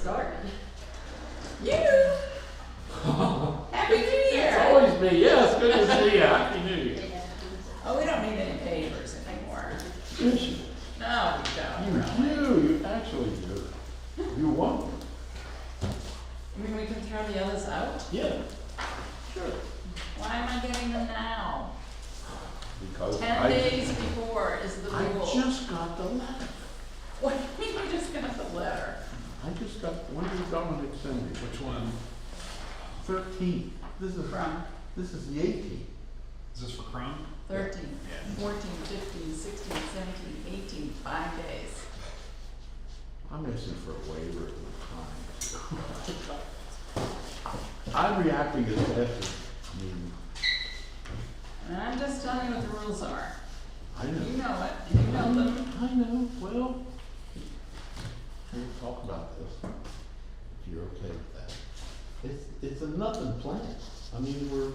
started. You! Happy New Year! It's always me, yes, good to see you, happy New Year. Oh, we don't need any papers anymore. Yes, you No, we don't, really. do, you actually do. You want them? You mean we can throw the others out? Yeah, sure. Why am I getting them now? Because 10 days before is the I rule. just got the letter. What do you mean you just got the letter? I just got, when did Dominic send me? Which one? 13. This is the 18th. Is this for Chrome? 13, Yeah. 14, 15, 16, 17, 18, 5 days. I'm asking for a waiver at the time. I'm reacting as fast as, I mean, And I'm just telling you what the rules are. I know. You know it, and you know them. I know, well, we'll talk about this, if you're okay with that. It's a nothing plan. I mean, we're.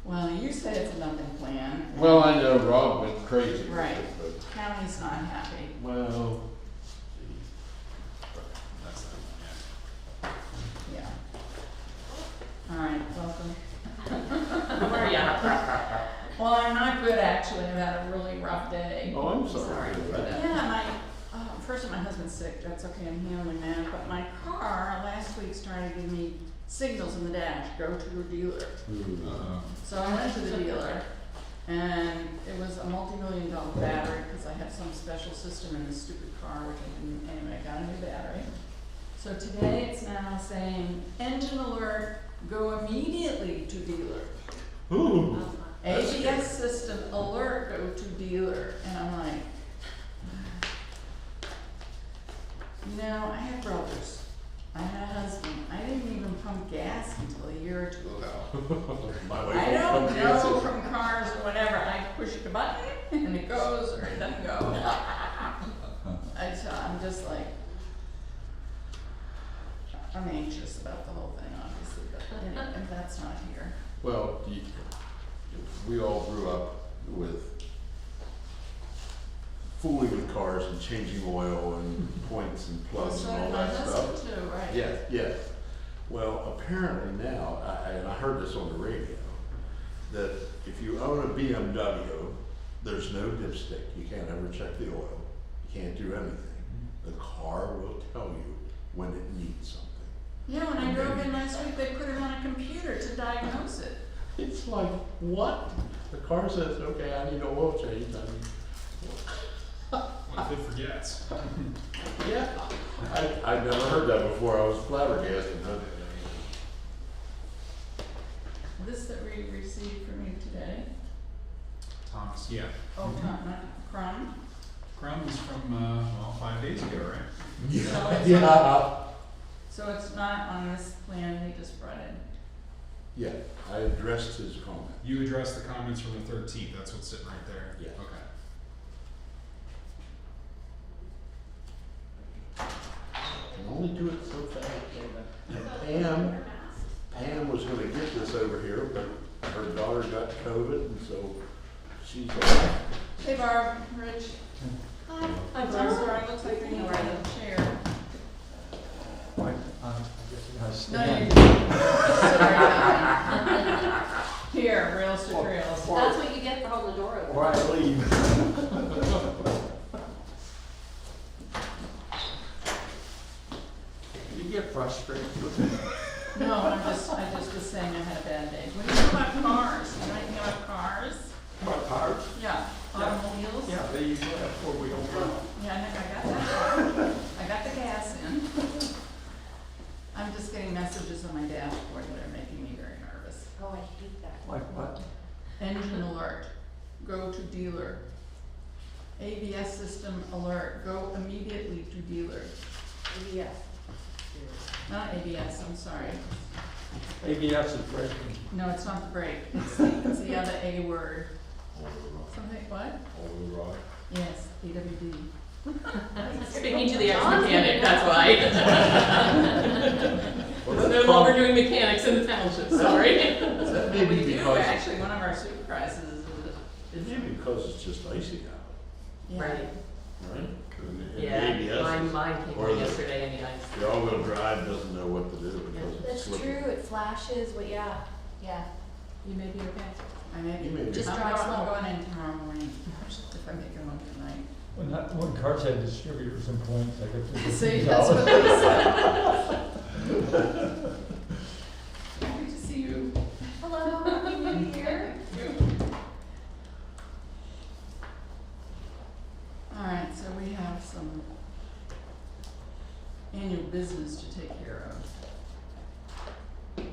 Well, you say it's a nothing plan. Well, I know Rob went crazy. with Right. it, but, County's not happy. well, That's that one, Yeah. All right, welcome. How are ya? Well, I'm not good actually. I've had a really rough day. oh, I'm sorry. Sorry. for that. Yeah, first my husband's sick. That's okay. I'm handling that. But my car last week started to give me signals in the dash. Go to your dealer. Hmm. yeah. So I went to the dealer, and it was a multi-million-dollar battery because I have some special system in this stupid car, which I didn't. Anyway, I got a new battery. So today it's now saying engine alert. Go immediately to dealer. Ooh. That's ABS system alert, go to dealer. And I'm like, you know, I have brothers. I had a husband. I didn't even pump gas until a year or two ago. My wife I will don't come know dancing. from cars or whatever. I push the button and it goes or it doesn't go. I'm just like, I'm anxious about the whole thing, obviously, but anyway, that's not here. Well, we all grew up with fooling with cars and changing oil and points and plugs So and all did my that stuff. husband too, right? Yes, yes. Well, apparently now, and I heard this on the radio, that if you own a BMW, there's no dipstick. You can't ever check the oil. You can't do anything. The car will tell you when it needs something. Yeah, when I drove in last week, they put it on a computer to diagnose it. It's like, what? The car says, okay, I need an oil change. What if it forgets? Yeah, I've never heard that before. I was flabbergasted. But This that we received from you today, Thomas, yeah. oh, not Crum. Chrome is from, well, 5 days ago, right? yeah. So it's not on this plan they just brought in. Yeah, I addressed his comment. You addressed the comments from the 13th, that's what's sitting right there? Yeah. Okay. Can only do it so fast. And Pam was gonna get this over here, but her daughter got COVID, and so she's like, Hey Barb, Rich. Hi. I'm sorry, it looks like we need a chair. No, you sorry. Here, rails to trails. That's what you get for holding the door open. or I leave. You get frustrated. No, I just was saying I had a bad day. What do you know about cars? You know anything about cars? About cars? Yeah, automobiles? Yeah, they usually have four-wheel drive. Yeah, I got that. I got the gas in. I'm just getting messages on my dashboard that are making me very nervous. Oh, I hate that. Like what? Engine alert, go to dealer. ABS system alert, go immediately to dealer. Yes. Not ABS, I'm sorry. ABS is braking. No, it's not the brake, it's the other A word. Something, what? All right. Yes, AWD. Speaking to the ex-mechanic, that's why. Well, No that's longer prob- doing mechanics in the township, sorry. That may We be do, because, actually, one of our supervisors it may be because it's just icy out. yeah. Right. right? And the Yeah, ABS, mine came or in the- yesterday and I the all-wheel drive doesn't know what to do because it's That's slipping. true, it flashes, but yeah, yeah. You may be okay. I may You may be. be. Just I'm drive going, slow. I'm going in tomorrow morning, if I make it home tonight. When cars had distributors and points, I get to. See, that's what they said. Happy to see you. Hello, happy new year. All right, so we have some annual business to take care of.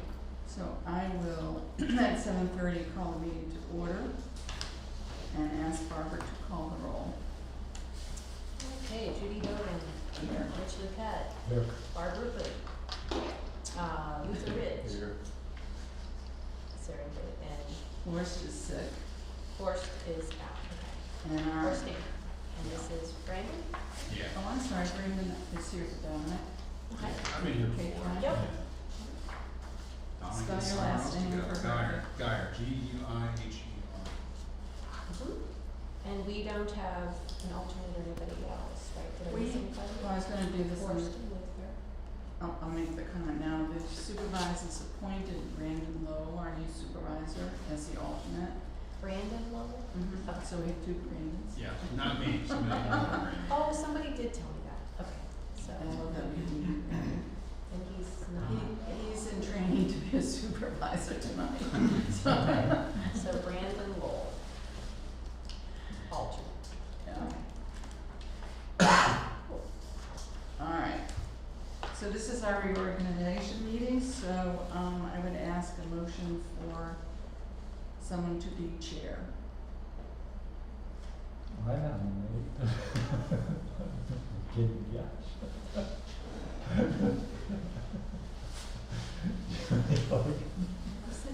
So I will, at 7:30, call the meeting to order and ask Barbara to call the roll. Okay, Judy Bowden, here, Rich Luquette, Here. Barbara Hood, Luther Ridge, Here. Sarah Hood, and Forrest is sick, Forrest is out, okay. and our, Forrest here. And this is Brandon? Yeah. oh, I'm sorry, Brendan is here for Dominic. Okay. I've been here Okay, before. fine. Yep. Dominic Spell and your someone last else name together. for Geyer, her. Geyer, G-U-I-H-E-R. And we don't have an alternate or anybody else, right? Did I We, miss anybody? well, I was gonna do this Forrest one, and Luther. I'll make the comment now, the supervisors appointed Brandon Lowe, our new supervisor, as the alternate. Brandon Lovell? Okay. So we have two Brandons. Yeah, not me, somebody else. Oh, somebody did tell me that, okay, so, And that we need Brandon. and he's not. He's in training to be a supervisor tonight, so, So Brandon Lowell. Alternate. yeah. All right, so this is our reorganization meeting, so, I would ask a motion for someone to be chair. I nominate. Kidding, yes.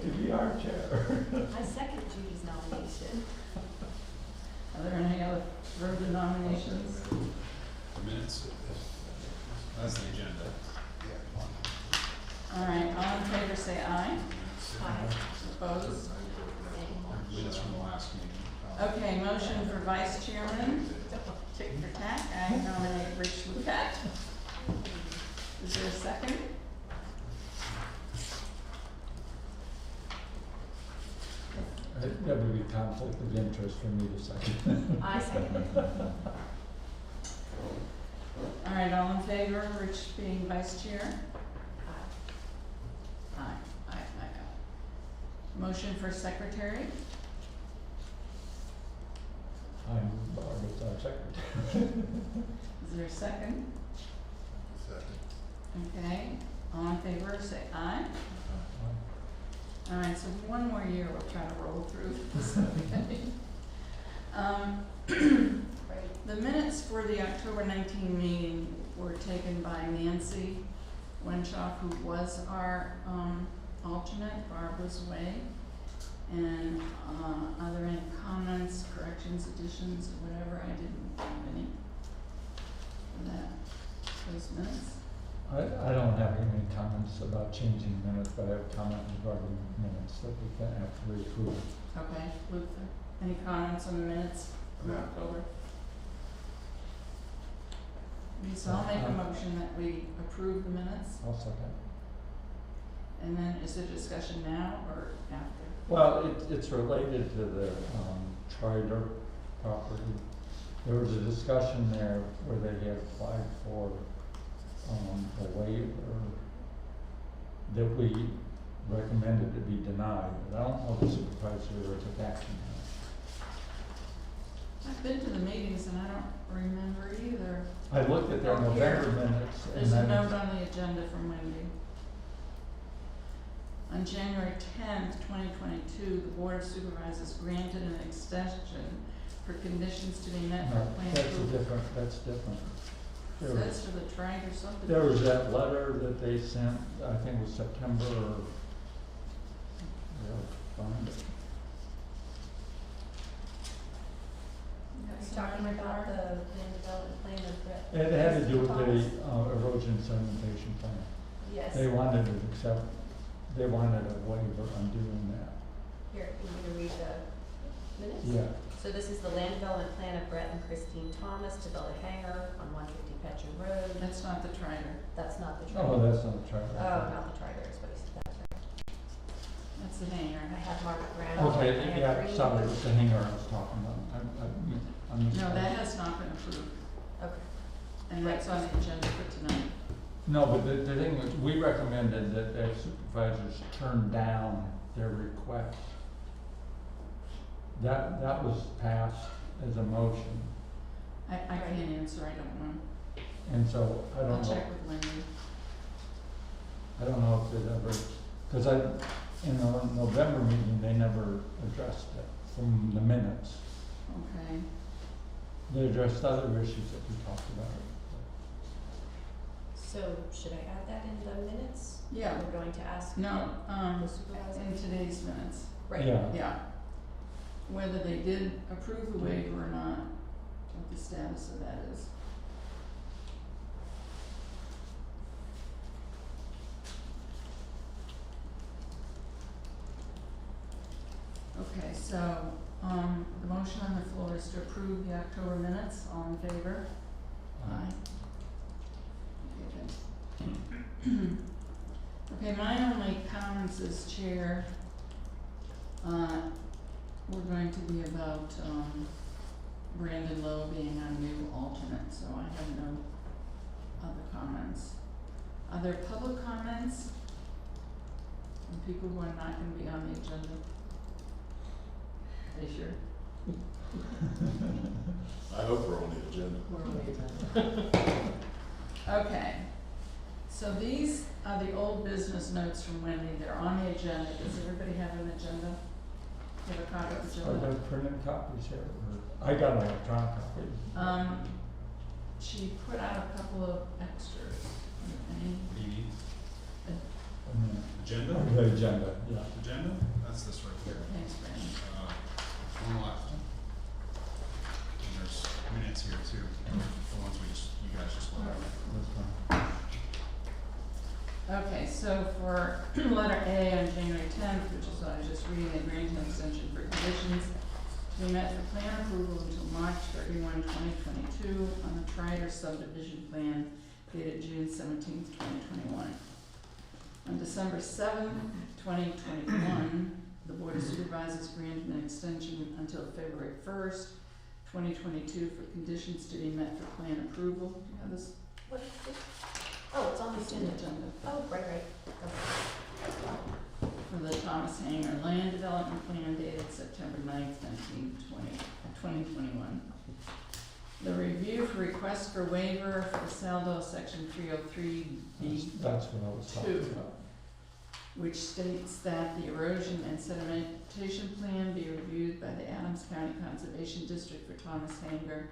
To be our chair. I second Judy's nomination. Are there any other further nominations? Minutes. That's the agenda. All right, all in favor say aye. Aye. Opposed? Minutes from the last meeting. Okay, motion for vice chairman, tick for tack, I nominate Rich Luquette. Is there a second? That would be conflict of interest for me to second. I second it. All right, all in favor, Rich being vice chair? Aye. Aye. Motion for secretary? I'm Barbara's our secretary. Is there a second? Okay, all in favor, say aye. All right, so one more year, we'll try to roll through this. Right. The minutes for the October 19 meeting were taken by Nancy Wenshaw, who was our alternate. Barb was away. And are there any comments, corrections, additions, or whatever? I didn't have any for that, those minutes. I don't have any comments about changing minutes, but I have comment regarding minutes that we can actually approve. Okay, Luther, any comments on the minutes from October? Okay, so I'll make a motion that we approve the minutes, I'll second. and then is there discussion now or after? Well, it's related to the Trider property. There was a discussion there where they had applied for a waiver that we recommended to be denied, but I don't know if the supervisor ever took action on it. I've been to the meetings and I don't remember either. I looked at their Oh, here. November minutes and There's a then. note on the agenda from Wendy. On January 10th, 2022, the Board of Supervisors granted an extension for conditions to be met for No, plan that's approval. that's different. There So was- that's for the Triangle subdivision. There was that letter that they sent, I think it was September or, find it. Are you talking about the land development plan of It had to do with the erosion sedimentation plan. Yes. They wanted to accept, they wanted a waiver on doing that. Here, you want me to read the minutes? Yeah, So this is the land development plan of Brett and Christine Thomas to build a hangar on 150 Petchen Road. That's not the Trider. That's not the Oh, trailer. that's not the trailer. Oh, not the trailer is what he said, that's right. That's the hangar. I have Margaret Brown. I Okay, have yeah, Green. sorry, it's the hangar I was talking about. I missed No, that. that has not been approved, Okay. and that's on the agenda for tonight. No, but the thing was, we recommended that their supervisors turn down their request. That was passed as a motion, I can't answer, I don't know. and so I I'll don't know, check with Lindy. I don't know if it ever, cause in the November meeting, they never addressed it from the minutes. Okay. They addressed other issues that we talked about. So should I add that in the minutes? Yeah. We're going to ask No, the supervisor? in today's minutes, Right. Yeah, yeah. Whether they did approve the waiver or not, what the status of that is. Okay, so, the motion on the floor is to approve the October minutes, all in favor? Aye. Okay, thanks. Okay, my only comments as chair, were going to be about, Brandon Lowe being our new alternate, so I have no other comments. Are there public comments from people who are not gonna be on the agenda? Are you sure? I hope we're on the agenda. Okay, so these are the old business notes from Wendy, they're on the agenda, does everybody have an agenda? Do you have a copy of the are agenda? there printed copies here, or, I got an electronic copy. She put out a couple of extras, any, What do you need? Mm, Agenda? The agenda, yeah. Agenda? That's this right here. thanks, Brandon. One left. And there's minutes here too, the ones you guys just looked at. That's fine. Okay, so for letter A on January 10th, which is what I was just reading, they granted an extension for conditions to be met for plan approval until March 31, 2022 on the Trider Subdivision plan dated June 17th, 2021. On December 7th, 2021, the Board of Supervisors granted an extension until February 1st, 2022 for conditions to be met for plan approval. Do you have this? What is this? Oh, it's on the It's in the agenda. agenda. Oh, right. Okay. For the Thomas Hanger Land Development Plan dated September 9th, 2021. The review for request for waiver for the Saldo Section 303B, That's what I was talking Two. about. which states that the erosion and sedimentation plan be reviewed by the Adams County Conservation District for Thomas Hanger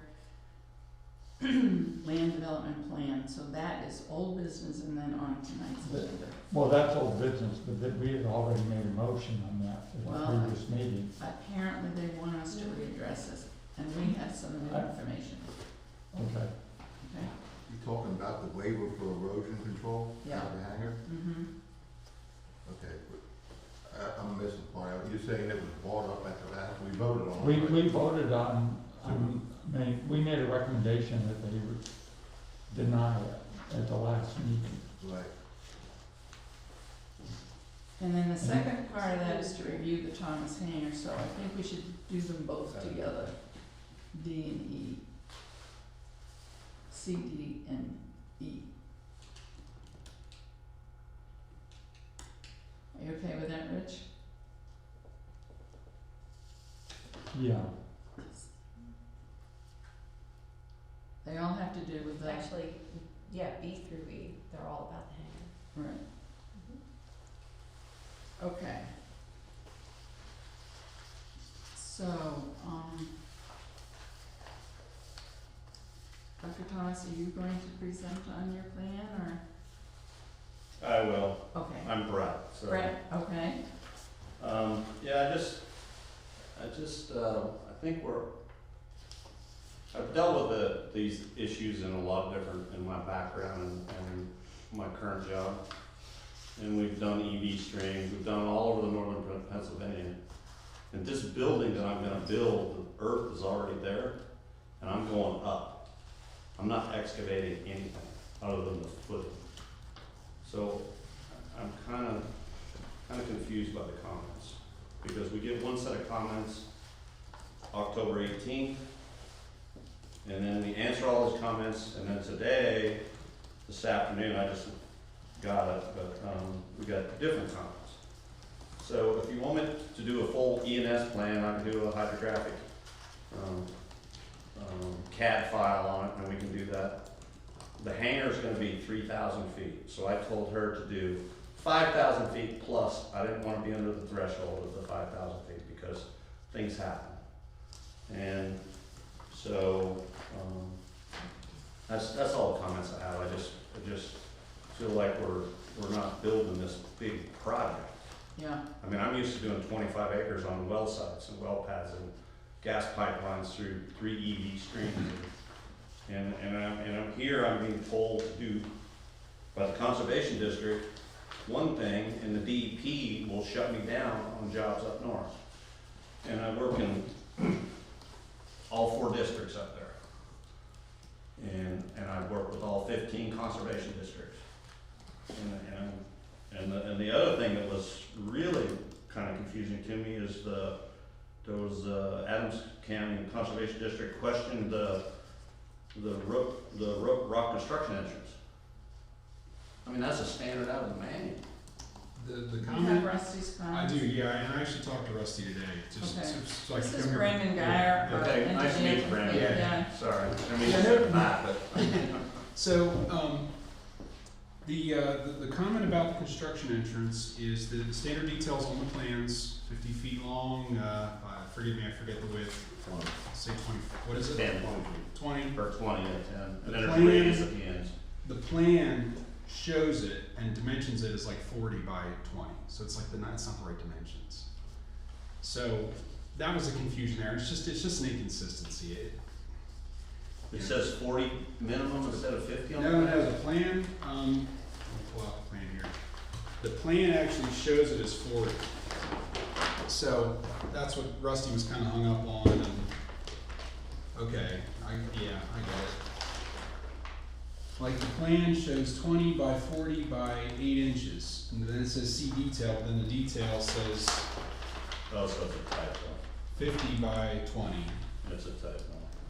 Land Development Plan. So that is old business and then on tonight's The- agenda. Well, that's old business, but we had already made a motion on that at Well, the previous meeting. Apparently they want us to readdress this, and we have some new information, Okay. okay? You talking about the waiver for erosion control? Yeah. Out of the hangar? Mm-hmm. Okay, but I'm missing the point. You're saying it was brought up at the last, we voted on it? We right? voted on, we made a recommendation that they would deny it at the last meeting. Right. And then the second part of that is to review the Thomas Hanger, so I think we should do them both together. D and E. C, D, and E. Are you okay with that, Rich? Yeah. They all have to do with the. Actually, yeah, B through E, they're all about the hangar. Right. Okay. So, Dr. Thomas, are you going to present on your plan, or? I will. Okay. I'm Brett, so. Brett, okay. Yeah, I think I've dealt with these issues in a lot different, in my background and my current job. And we've done EV streams, we've done all over the northern Pennsylvania. And this building that I'm gonna build, the earth is already there, and I'm going up. I'm not excavating anything other than the footing. So I'm kinda confused by the comments, because we get one set of comments October 18th, and then we answer all those comments, and then today, this afternoon, I just got it, but we got different comments. So if you want me to do a full E&S plan, I can do a hydrographic CAD file on it, and we can do that. The hangar's gonna be 3,000 feet, so I told her to do 5,000 feet plus. I didn't wanna be under the threshold of the 5,000 feet because things happen. And so, that's all the comments I have. I just feel like we're not building this big project. Yeah, I mean, I'm used to doing 25 acres on well sites and well pads and gas pipelines through 3 EV streams. And I'm here, I'm being told to do, by the Conservation District, one thing, and the DEP will shut me down on jobs up north. And I work in all 4 districts up there. And I work with all 15 conservation districts. And the other thing that was really kind of confusing to me is there was Adams County Conservation District questioned the rock construction entrance. I mean, that's a standard out of the manual. The you have comment, Rusty's I comments? do, yeah, and I actually talked to Rusty today, just Okay. so I This could is come here. Brandon Yeah. Geyer. Okay, nice to meet you, Brandon. Yeah. Sorry, I mean, Yeah, it's no- not, but. So, the comment about the construction entrance is the standard details on the plans, 50 feet long, forgive me, I forget the width, say 20, what is it? 10, 20. or 20 and 10, and then The there's plan- radius at the ends. The plan shows it and dimensions it as like 40 by 20, so it's like it's not the right dimensions. So that was a confusion there. It's just an inconsistency. It says 40 minimum instead of 50 on the No, plan? the plan. Let me pull out the plan here. The plan actually shows it as 40. So that's what Rusty was kind of hung up on. And okay, I get it. Like the plan shows 20 by 40 by 8 inches, and then it says see detail, then the detail says Oh, so it's a typo. 50 by 20. It's a typo.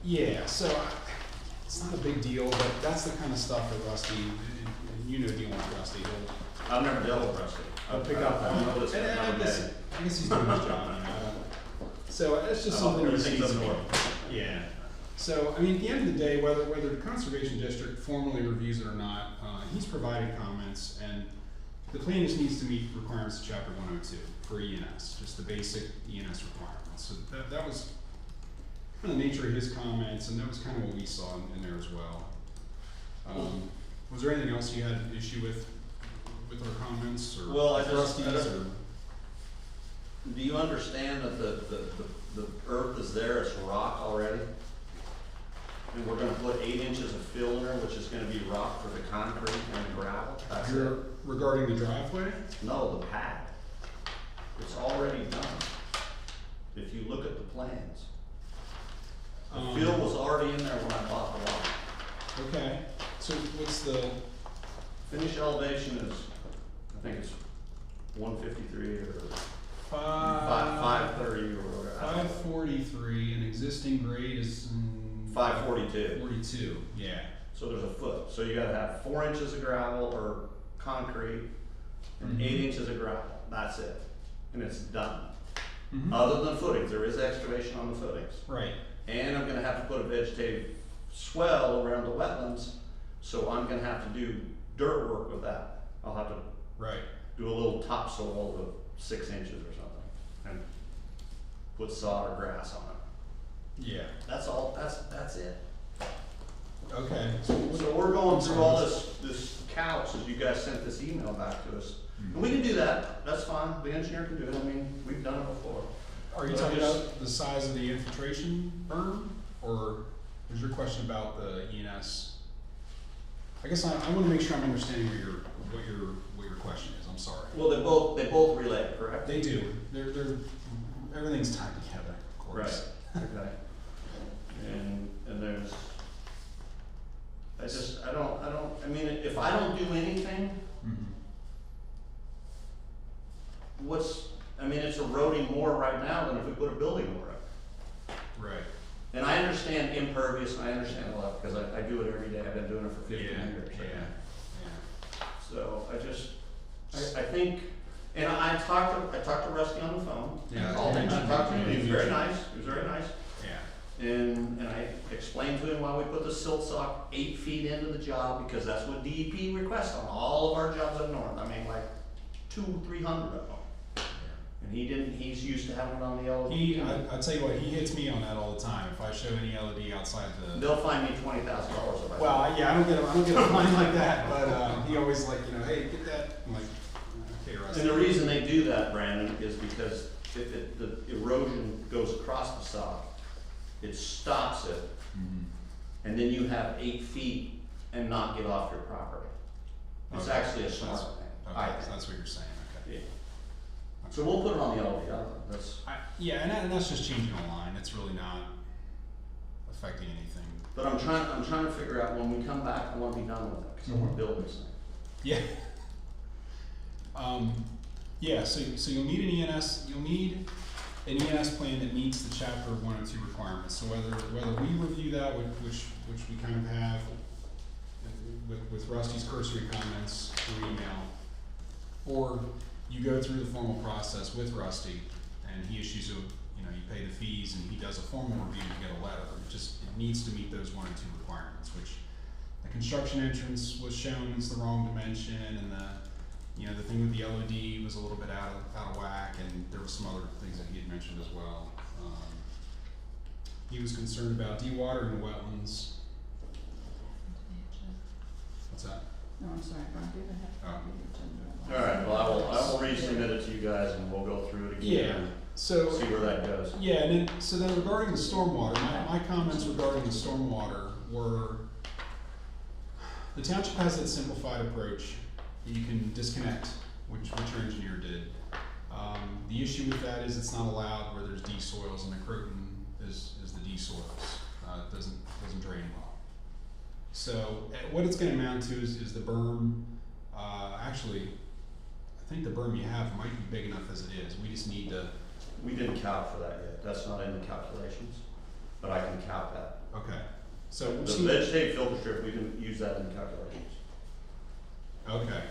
Yeah, so it's not a big deal, but that's the kind of stuff that Rusty, and you know dealing with Rusty, he'll I've never dealt with Rusty. I'll pick up I on. know this And guy, I guess he's doing his job, you know. So it's just something that Everything's sees up me. north. Yeah. So, I mean, at the end of the day, whether the Conservation District formally reviews it or not, he's provided comments, and the plan just needs to meet requirements of Chapter 102 for E&S, just the basic E&S requirements. So that was kind of the nature of his comments, and that was kind of what we saw in there as well. Was there anything else you had an issue with our comments, or Well, I with just- Rusty's, or? Do you understand that the earth is there, it's rock already? And we're gonna put 8 inches of fill in there, which is gonna be rock for the concrete and the gravel, that's it. Regarding the driveway? No, the pad. It's already done. If you look at the plans. The fill was already in there when I bought the lot. Okay, so what's the, Finish elevation is, I think it's 153 or 530 or whatever. 543, and existing grade is 542. 42, yeah. So there's a foot. So you gotta have 4 inches of gravel or concrete and 8 inches of gravel. That's it. And it's done. Mhm. Other than footings, there is excavation on the footings. Right, And I'm gonna have to put a vegetative swell around the wetlands, so I'm gonna have to do dirt work with that. I'll have to right. do a little topsoil of 6 inches or something, and put sod or grass on it. Yeah, That's all, that's it. okay. So we're going through all this couch as you guys sent this email back to us. And we can do that, that's fine, the engineer can do it, I mean, we've done it before. Are you But talking just- about the size of the infiltration berm, or is your question about the E&S? I guess I wanna make sure I'm understanding what your question is, I'm sorry. Well, they both relate, correct? They do, they're everything's tied together, of course. Right, okay. And there's, I mean, if I don't do anything, Mhm. it's eroding more right now than if we put a building over it. Right. And I understand impervious, and I understand a lot, because I do it every day, I've been doing it for 15 years. Yeah. So I think, and I talked to Rusty on the phone. Yeah. I called him, I talked to him, he was very Yeah. nice, Yeah. And I explained to him why we put the silt sock 8 feet into the job, because that's what DEP requests on all of our jobs up north. I mean, like 200-300 of them. And he's used to having it on the LED. I tell you what, he hits me on that all the time. If I show any LED outside the. They'll find me $20,000 if I. Well, yeah, I don't get a fine like that, but he always like, hey, get that. I'm like, okay, Russ. And the reason they do that, Brandon, is because if the erosion goes across the sock, it stops it, Mhm. and then you have 8 feet and not get off your property. It's Okay. actually a smart That's- thing. Okay, I so think. that's what you're saying. Okay. Yeah. So we'll put it on the LED. That's. Yeah, and that's just changing a line. It's really not affecting anything. But I'm trying to figure out when we come back, I want to be done with it because I want to build this thing. Yeah. Yeah, so you'll need an ENS plan that meets the chapter 102 requirements. So whether we review that, which we kind of have with Rusty's cursory comments through email, or you go through the formal process with Rusty and he issues you pay the fees and he does a formal review to get a letter. It needs to meet those 102 requirements, which the construction entrance was shown as the wrong dimension, and the thing with the LED was a little bit out of whack, and there were some other things that he had mentioned as well. He was concerned about dewatering the wetlands. What's that? No, I'm sorry, Ron, do you have a copy of the agenda? All right. Well, I will resubmit it to you guys and we'll go through it again. Yeah. And So. see where that goes. Yeah, and then regarding the stormwater, my comments regarding the stormwater were, the township has that simplified approach that you can disconnect, which your engineer did. The issue with that is it's not allowed where there's D soils, and the Croton is the D soils. It doesn't drain well. So what it's gonna amount to is the berm. Actually, I think the berm you have might be big enough as it is. We just need to. We didn't count for that yet. That's not in the calculations, but I can count that. Okay, so we'll The see. vegetative filter strip, we didn't use that in the calculations. Okay.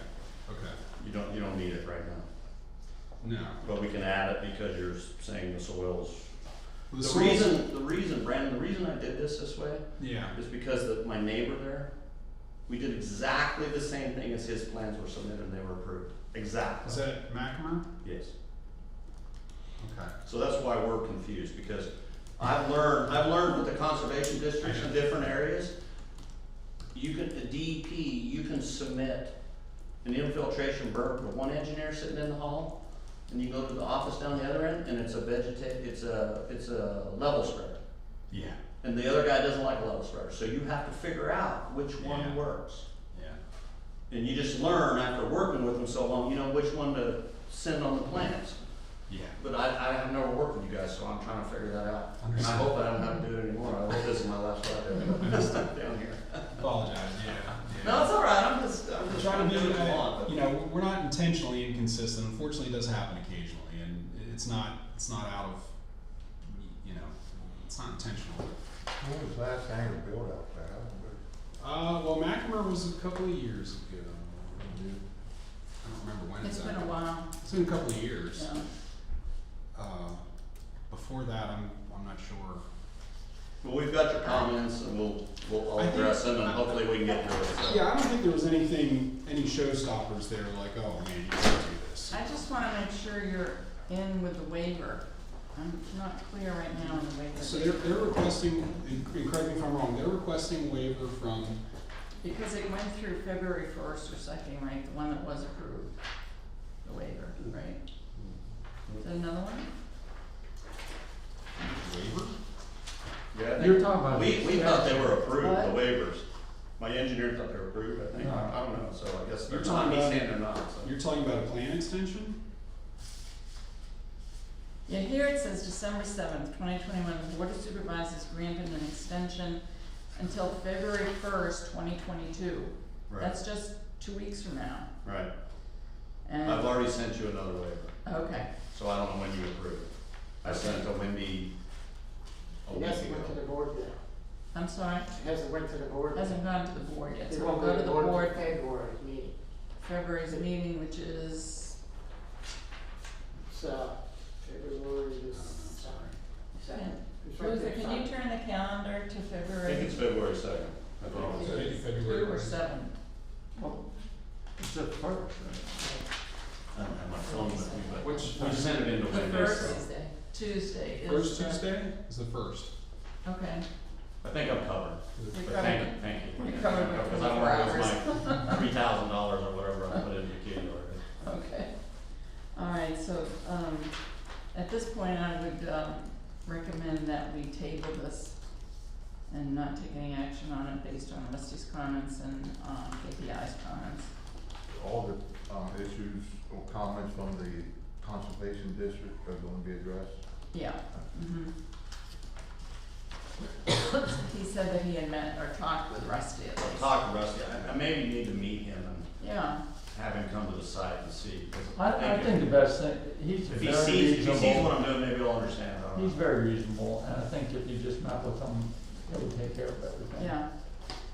You don't need it right now, No. but we can add it because you're saying the soils. The The soils- reason, Brandon, the reason I did this way Yeah. is because my neighbor there, we did exactly the same thing as his plans were submitted and they were approved. Exactly. Is that McNamara? Yes. Okay. So that's why we're confused, because I've learned with the conservation districts in different areas, the DEP, you can submit an infiltration berm to one engineer sitting in the hall, and you go to the office down the other end, and it's a level spreader. Yeah. And the other guy doesn't like a level spreader, so you have to figure out which one Yeah. works. Yeah. And you just learn after working with them so long, which one to send on the plans. Yeah. But I have never worked with you guys, so I'm trying to figure that out. And I Understood. hope I don't have to do it anymore. I hope this is my last Friday down here. Apologize. Yeah. No, it's all right. I'm just Trying to do be, what you want. But we're not intentionally inconsistent. Unfortunately, it does happen occasionally, and it's not out of, it's not intentional. When was the last hangar built out there? I don't know. Well, McNamara was a couple of years ago. I don't remember when It's been exactly. a while, It's been a couple of years. yeah. Before that, I'm not sure. Well, we've got your comments, and I'll I think- address them, and hopefully we can get through it. So. Yeah, I don't think there was any showstoppers there like, oh man, you can't do this. I just wanna make sure you're in with the waiver. I'm not clear right now on the waiver. So they're requesting, and correct me if I'm wrong, they're requesting a waiver from, Because it went through February 1st or 2nd, right, the one that was approved, the waiver, right? Is that another one? waiver? Yeah, I You're think talking about. we thought they were approved, What? the waivers. My engineer thought they were approved, I think. No. I don't know, so I guess they're You're not, talking he's about- saying they're not, so. You're talking about a plan extension? Yeah, here it says December 7th, 2021, the Board of Supervisors granted an extension until February 1st, 2022. Right. That's just 2 weeks from now. Right. And, I've already sent you another waiver, okay, so I don't know when you approve it. I sent it to Wendy a It week hasn't went to ago. the board yet. I'm sorry, It hasn't went to the board. hasn't gone to the board yet, It so we'll won't go to the board, February meeting. February's meeting, which is, It's, February is. Second. It's right Luther, there, can you second. turn the calendar to I think February it's February 2nd. I thought it was Maybe 2nd. February. 2 or 7? Well, it's the first, right? I don't have my phone with me, but Which- we sent it into The Wendy. first so Tuesday is. First the- Tuesday is the first. Okay, I think I'm covered. You're But covered. thank you. You're covered for Because I don't 24 want to lose hours. my $3,000 or whatever I put into accumulator. okay. All right, so, at this point, I would, recommend that we table this and not take any action on it based on Rusty's comments and, KPI's comments. All the, issues or comments from the conservation district are going to be addressed? Yeah. He said that he had met or talked with Rusty at least. Talk to Rusty, I maybe need to meet him and Yeah, have him come to the site and see. 'Cause I think the best thing, he's If very he sees what reasonable. I'm doing, maybe he'll understand. I don't know. He's very reasonable, and I think if you just met with him, he would take care of everything. yeah.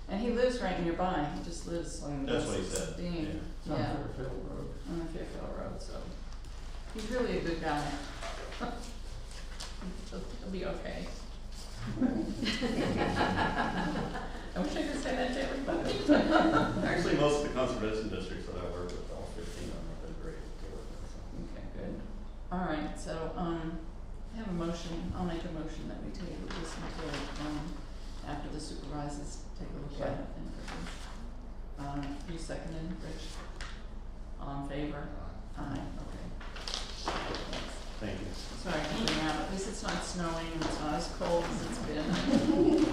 And he lives right nearby, he just lives on That's what he said, Dean. It's on Yeah, Fairfield Road. on the Fairfield Road, so he's really a good guy. He'll be okay. I wish I could say that to everybody. Actually, most of the conservation districts that I work with, all 15 of them have been great. Okay, good. All right, so, I have a motion, I'll make a motion that we table this until, after the supervisors take a look at it and everything. You seconded, Rich? All in favor? Aye, okay. Thanks. Thank you. Sorry for being out, at least it's not snowing and it's not as cold as it's been.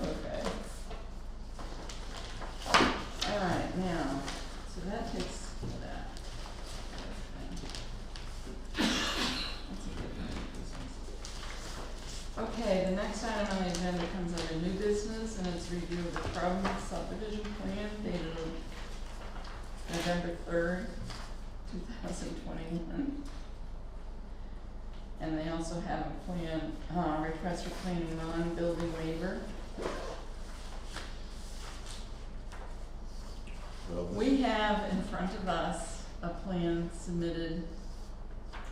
Okay. All right, now, so that takes care of that. Okay. That's a good kind of business. Okay, the next item on the agenda comes under new business, and it's review of the subdivision plan dated November 3rd, 2021. And they also have a plan, request for planning non-building waiver. Well, We have in front of us a plan submitted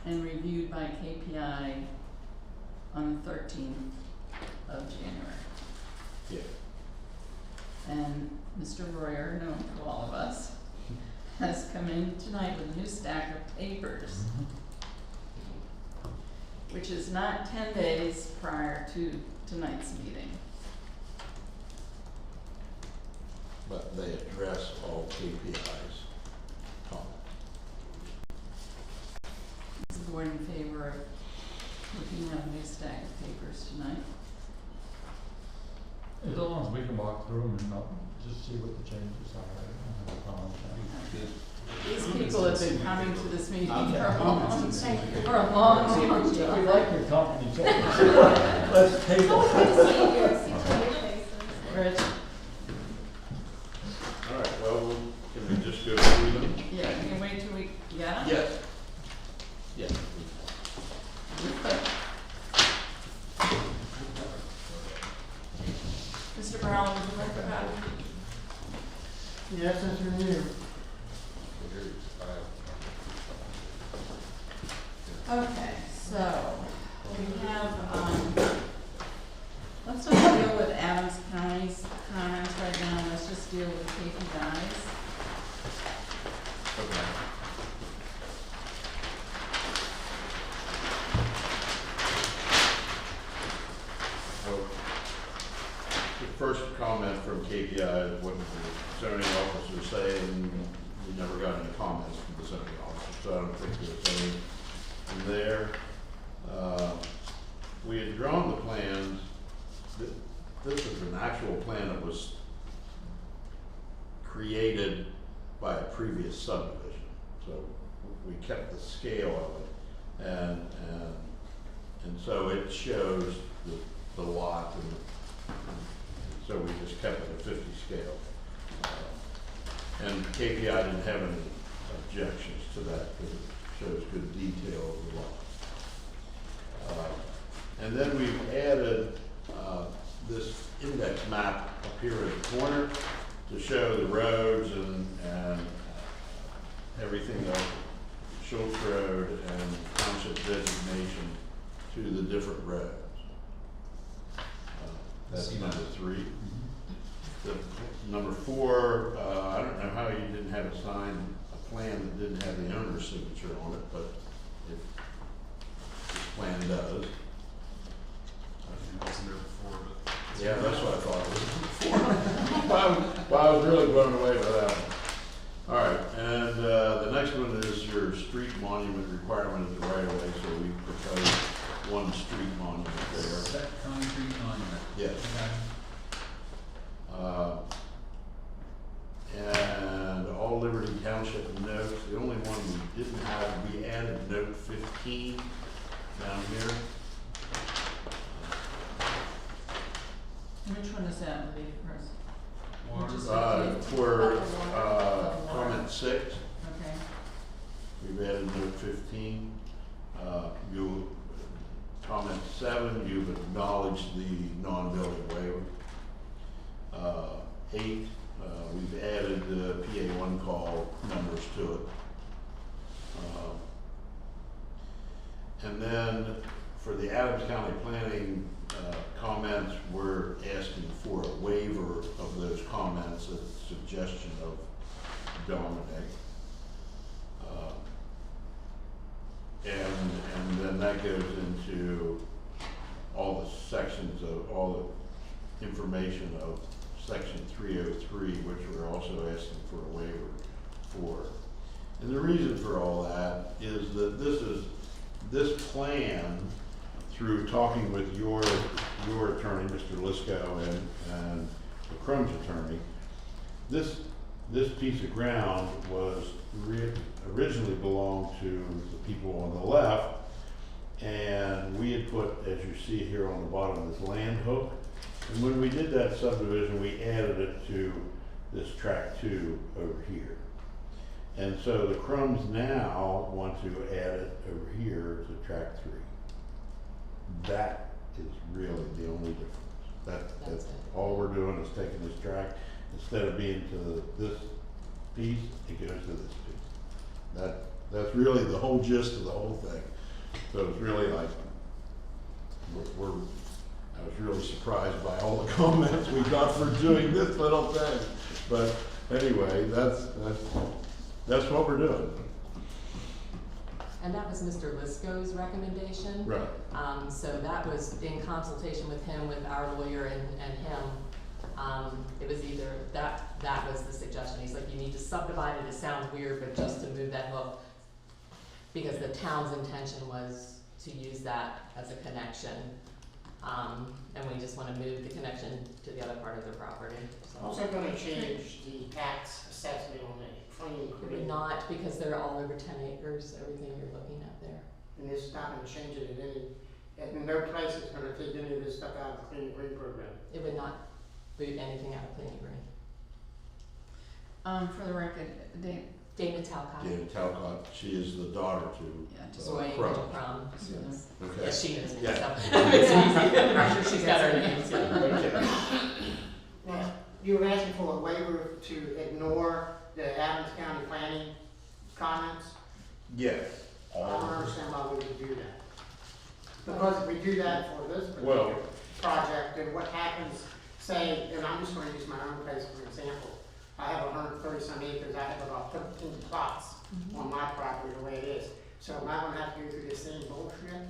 and reviewed by KPI on the 13th of January. yeah, And Mr. Royer, known to all of us, has come in tonight with a new stack of papers, which is not 10 days prior to tonight's meeting. but they address all KPIs. comments. Is the board in favor of looking at a new stack of papers tonight? As long as we can walk through them and not just see what the changes are, I don't have a problem with These people have been coming to this meeting for Okay. a long, for a long that. time. We like your company, too. Let's table. Rich, All right, well, can we just go through them? yeah, can you wait till we, yeah? Yes. Yes. Mr. Brown, would you like to have? Yes, that's your new. Okay, so, we have, let's not deal with Adams County's comments right now, let's just deal with KPI's. Okay. So, the first comment from KPI is what the zoning officer saying, we never got any comments from the zoning officer, so I don't think there's any in there. We had drawn the plans, this is an actual plan that was created by a previous subdivision, so we kept the scale of it. and so it shows the lot, and so we just kept it at 50 scale. And KPI didn't have any objections to that because it shows good detail of the lot. And then we've added this index map up here at the corner to show the roads and everything of Schultz Road and Township designation to the different roads. That's See number that? 3. The number 4, I don't know how you didn't have a plan that didn't have the owner's signature on it, but this plan does. It wasn't there before, but. Yeah, that's what I thought it was before. I was really blown away by that one. All right, and the next one is your street monument requirement at the right of way, so we propose one street monument there. Set concrete monument. Yes. Okay. And all Liberty Township notes, the only one we didn't have, we added note 15 down here. Which one is that, Lee, first? Water. Which is For water. comment 6, Okay, we've added note 15. Comment 7, you've acknowledged the non-building waiver. 8, we've added the PA1 call numbers to it. And then for the Adams County Planning comments, we're asking for a waiver of those comments at the suggestion of Dominic. And then that goes into all the sections of, all the information of section 303, which we're also asking for a waiver for. And the reason for all that is that this plan, through talking with your attorney, Mr. Lisco, and the Crumb's attorney, this piece of ground was originally belonged to the people on the left, and we had put, as you see here on the bottom, this land hook. And when we did that subdivision, we added it to this tract 2 over here. And so the Crumbs now want to add it over here to tract 3. That is really the only difference. That's all we're doing is taking this tract, instead of being to this piece, it goes to this piece. That's really the whole gist of the whole thing. So it's really like, I was really surprised by all the comments we got for doing this little thing. But anyway, that's what we're doing. And that was Mr. Lisco's recommendation. Right. So that was in consultation with him, with our lawyer and him. It was either, that was the suggestion. He's like, you need to subdivide it. It sounds weird, but just to move that hook, because the town's intention was to use that as a connection. And we just want to move the connection to the other part of the property. So. Also gonna change the tax assessment on the Clean It would Creek. not, because they're all over 10 acres, everything you're looking at there. And this is not gonna change it in no place it's gonna take any of this stuff out of the Clean Green program. It would not boot anything out of Clean Green. for the record, Dana Talcott. Dana Talcott, she is the daughter to Yeah, just Roy Crumbs. from. Yes. Okay. Yes, she knows me, Yeah. so it's easy. I'm sure she's got her name. So. Okay. Now, you were asking for a waiver to ignore the Adams County planning comments? Yes. I don't understand why we would do that. Because if we do that for this Well- particular project, then what happens, say, and I'm just gonna use my own case for example. I have 130 some acres, I have about 13 plots on my property the way it is. So am I gonna have to go through this same bullshit?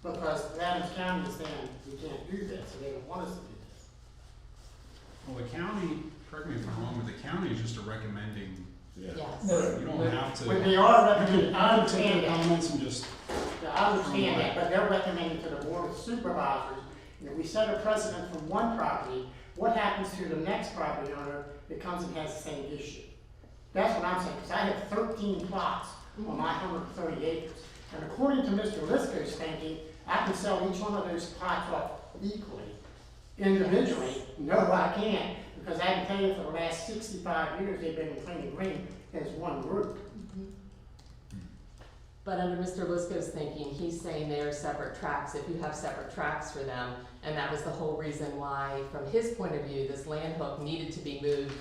Because Adams County is saying we can't do this, so they don't want us to do this. Well, the county, correct me if I'm wrong, but the county is just a recommending, Yeah. Yes. Right. you don't have to. But they are You recommending, I can take understand their that. comments and just, I understand that, but they're recommending to the board of supervisors, and if we set a precedent for one property, what happens to the next property owner that comes and has the same issue? That's what I'm saying, because I have 13 plots on my 130 acres. And according to Mr. Lisco's thinking, I can sell each one of those plots off equally, individually. No, I can't, because I've been paying for the last 65 years, they've been clean and green as one group. But under Mr. Lisco's thinking, he's saying they are separate tracts, if you have separate tracts for them, and that was the whole reason why, from his point of view, this land hook needed to be moved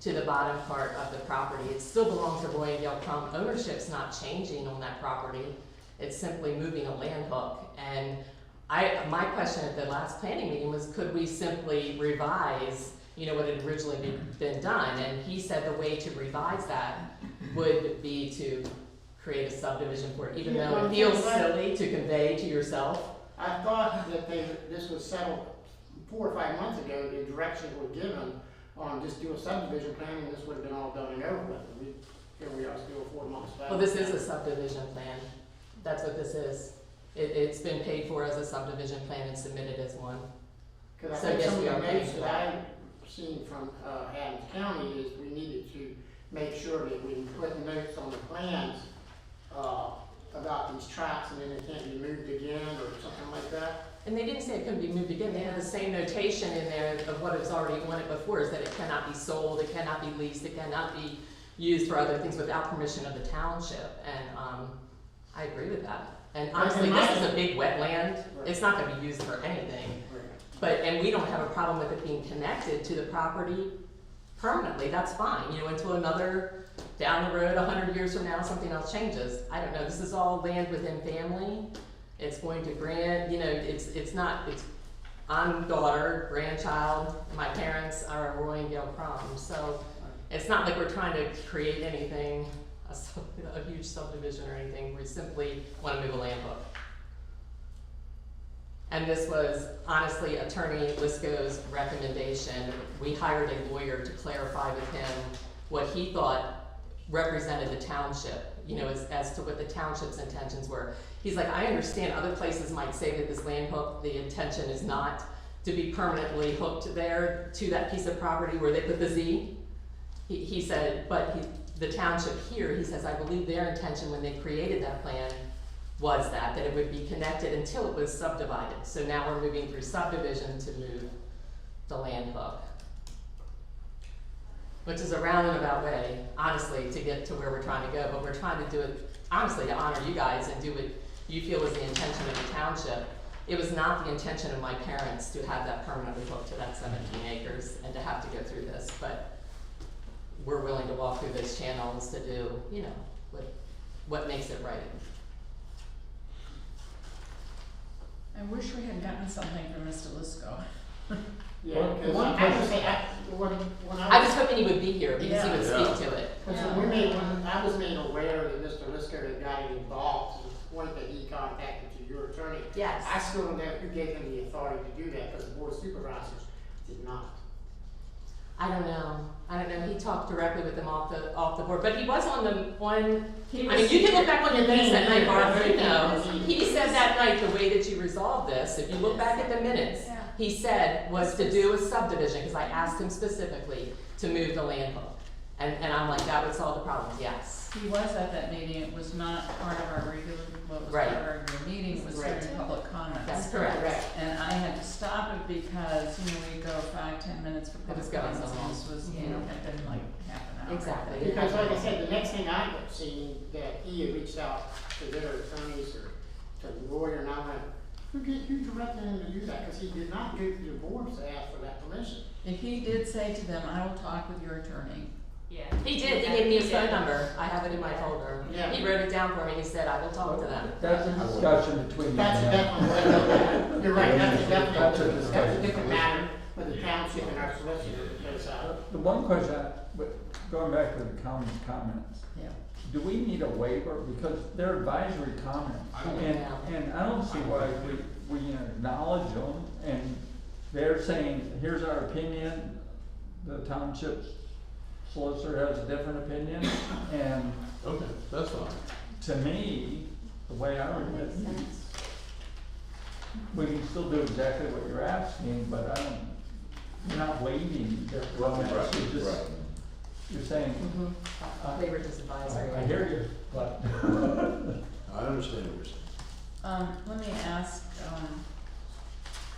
to the bottom part of the property. It still belongs to Roy and Gail Crum. Ownership's not changing on that property. It's simply moving a land hook. And my question at the last planning meeting was, could we simply revise, what had originally been done? And he said the way to revise that would be to create a subdivision for it, even though it feels silly to convey to yourself. I thought that this was settled 4 or 5 months ago, the directions were given on just do a subdivision plan, and this would have been all done and over with. Here we are still 4 months back. Well, this is a subdivision plan. That's what this is. It's been paid for as a subdivision plan and submitted as one. Because I So think yes, some of we the are paying notes for that it. I've seen from Adams County is we needed to make sure that we put notes on the plans about these tracts, and then they can't be moved again or something like that. And they didn't say it couldn't be moved again. They had the same notation in there of what was already on it before, is that it cannot be sold, it cannot be leased, it cannot be used for other things without permission of the township. And I agree with that. And honestly, this is a big wetland. It's not gonna be used for anything. And we don't have a problem with it being connected to the property permanently. That's fine, until another, down the road, 100 years from now, something else changes. I don't know. This is all land within family. It's going to I'm daughter, grandchild, my parents are Roy and Gail Crum, so it's not like we're trying to create anything, a huge subdivision or anything. We simply want to move a land hook. And this was honestly Attorney Lisco's recommendation. We hired a lawyer to clarify with him what he thought represented the township, as to what the township's intentions were. He's like, I understand other places might say that this land hook, the intention is not to be permanently hooked there to that piece of property where they put the Z. He said, the township here, he says, I believe their intention when they created that plan was that it would be connected until it was subdivided. So now we're moving through subdivision to move the land hook, which is a roundabout way, honestly, to get to where we're trying to go. But we're trying to do it, honestly, to honor you guys and do what you feel is the intention of the township. It was not the intention of my parents to have that permanently hooked to that 17 acres and to have to go through this. But we're willing to walk through those channels to do, what makes it right. I wish we had gotten something from Mr. Lisco. Yeah, because One I was saying, I was hoping he would be here because he would Yeah. speak to it. Because when I was made aware that Mr. Lisco had gotten involved to the point that he contacted to your attorney. Yes. I still don't know who gave him the authority to do that, because the board of supervisors did not. I don't know. He talked directly with them off the board, but he was on the one. You can look back on your minutes that night, Barbara. He said that night the way that you resolved this. If you look back at the minutes, he said was to do a subdivision, because I asked him specifically to move the land hook, and I'm like, that would solve the problem. Yes. He was at that meeting. It was not part of our regular, what was Right. part of our regular meeting, it was Right. during public comments. That's correct. And I had to stop it because, we go 5-10 minutes for It was public going so comments, and long. this was, had been like half an hour. Exactly. Because like I said, the next thing I had seen, that he had reached out to their attorneys or to the lawyer, and I went, who directed him to do that? Because he did not go to the board to ask for that permission. If he did say to them, I will talk with your attorney, Yeah. He did. He gave me his phone number. I have it in my folder. Yeah. He wrote it down for me. He said, I will talk to them. That's a discussion between you That's and them. definitely, you're right, that's That's a a discussion. different matter with the township and our solicitor, because, The one question, going back to the county comments, yeah. do we need a waiver? Because they're advisory comments. I don't And I don't see why we acknowledge them, and they're saying, here's our opinion, the township's solicitor has a different opinion, and Okay, that's fine. to me, the way I read it, we can still do exactly what you're asking, but you're not waiving their comments, Right, you're just right. you're saying, Labor just advisory. I hear you, but I understand what you're saying. Let me ask,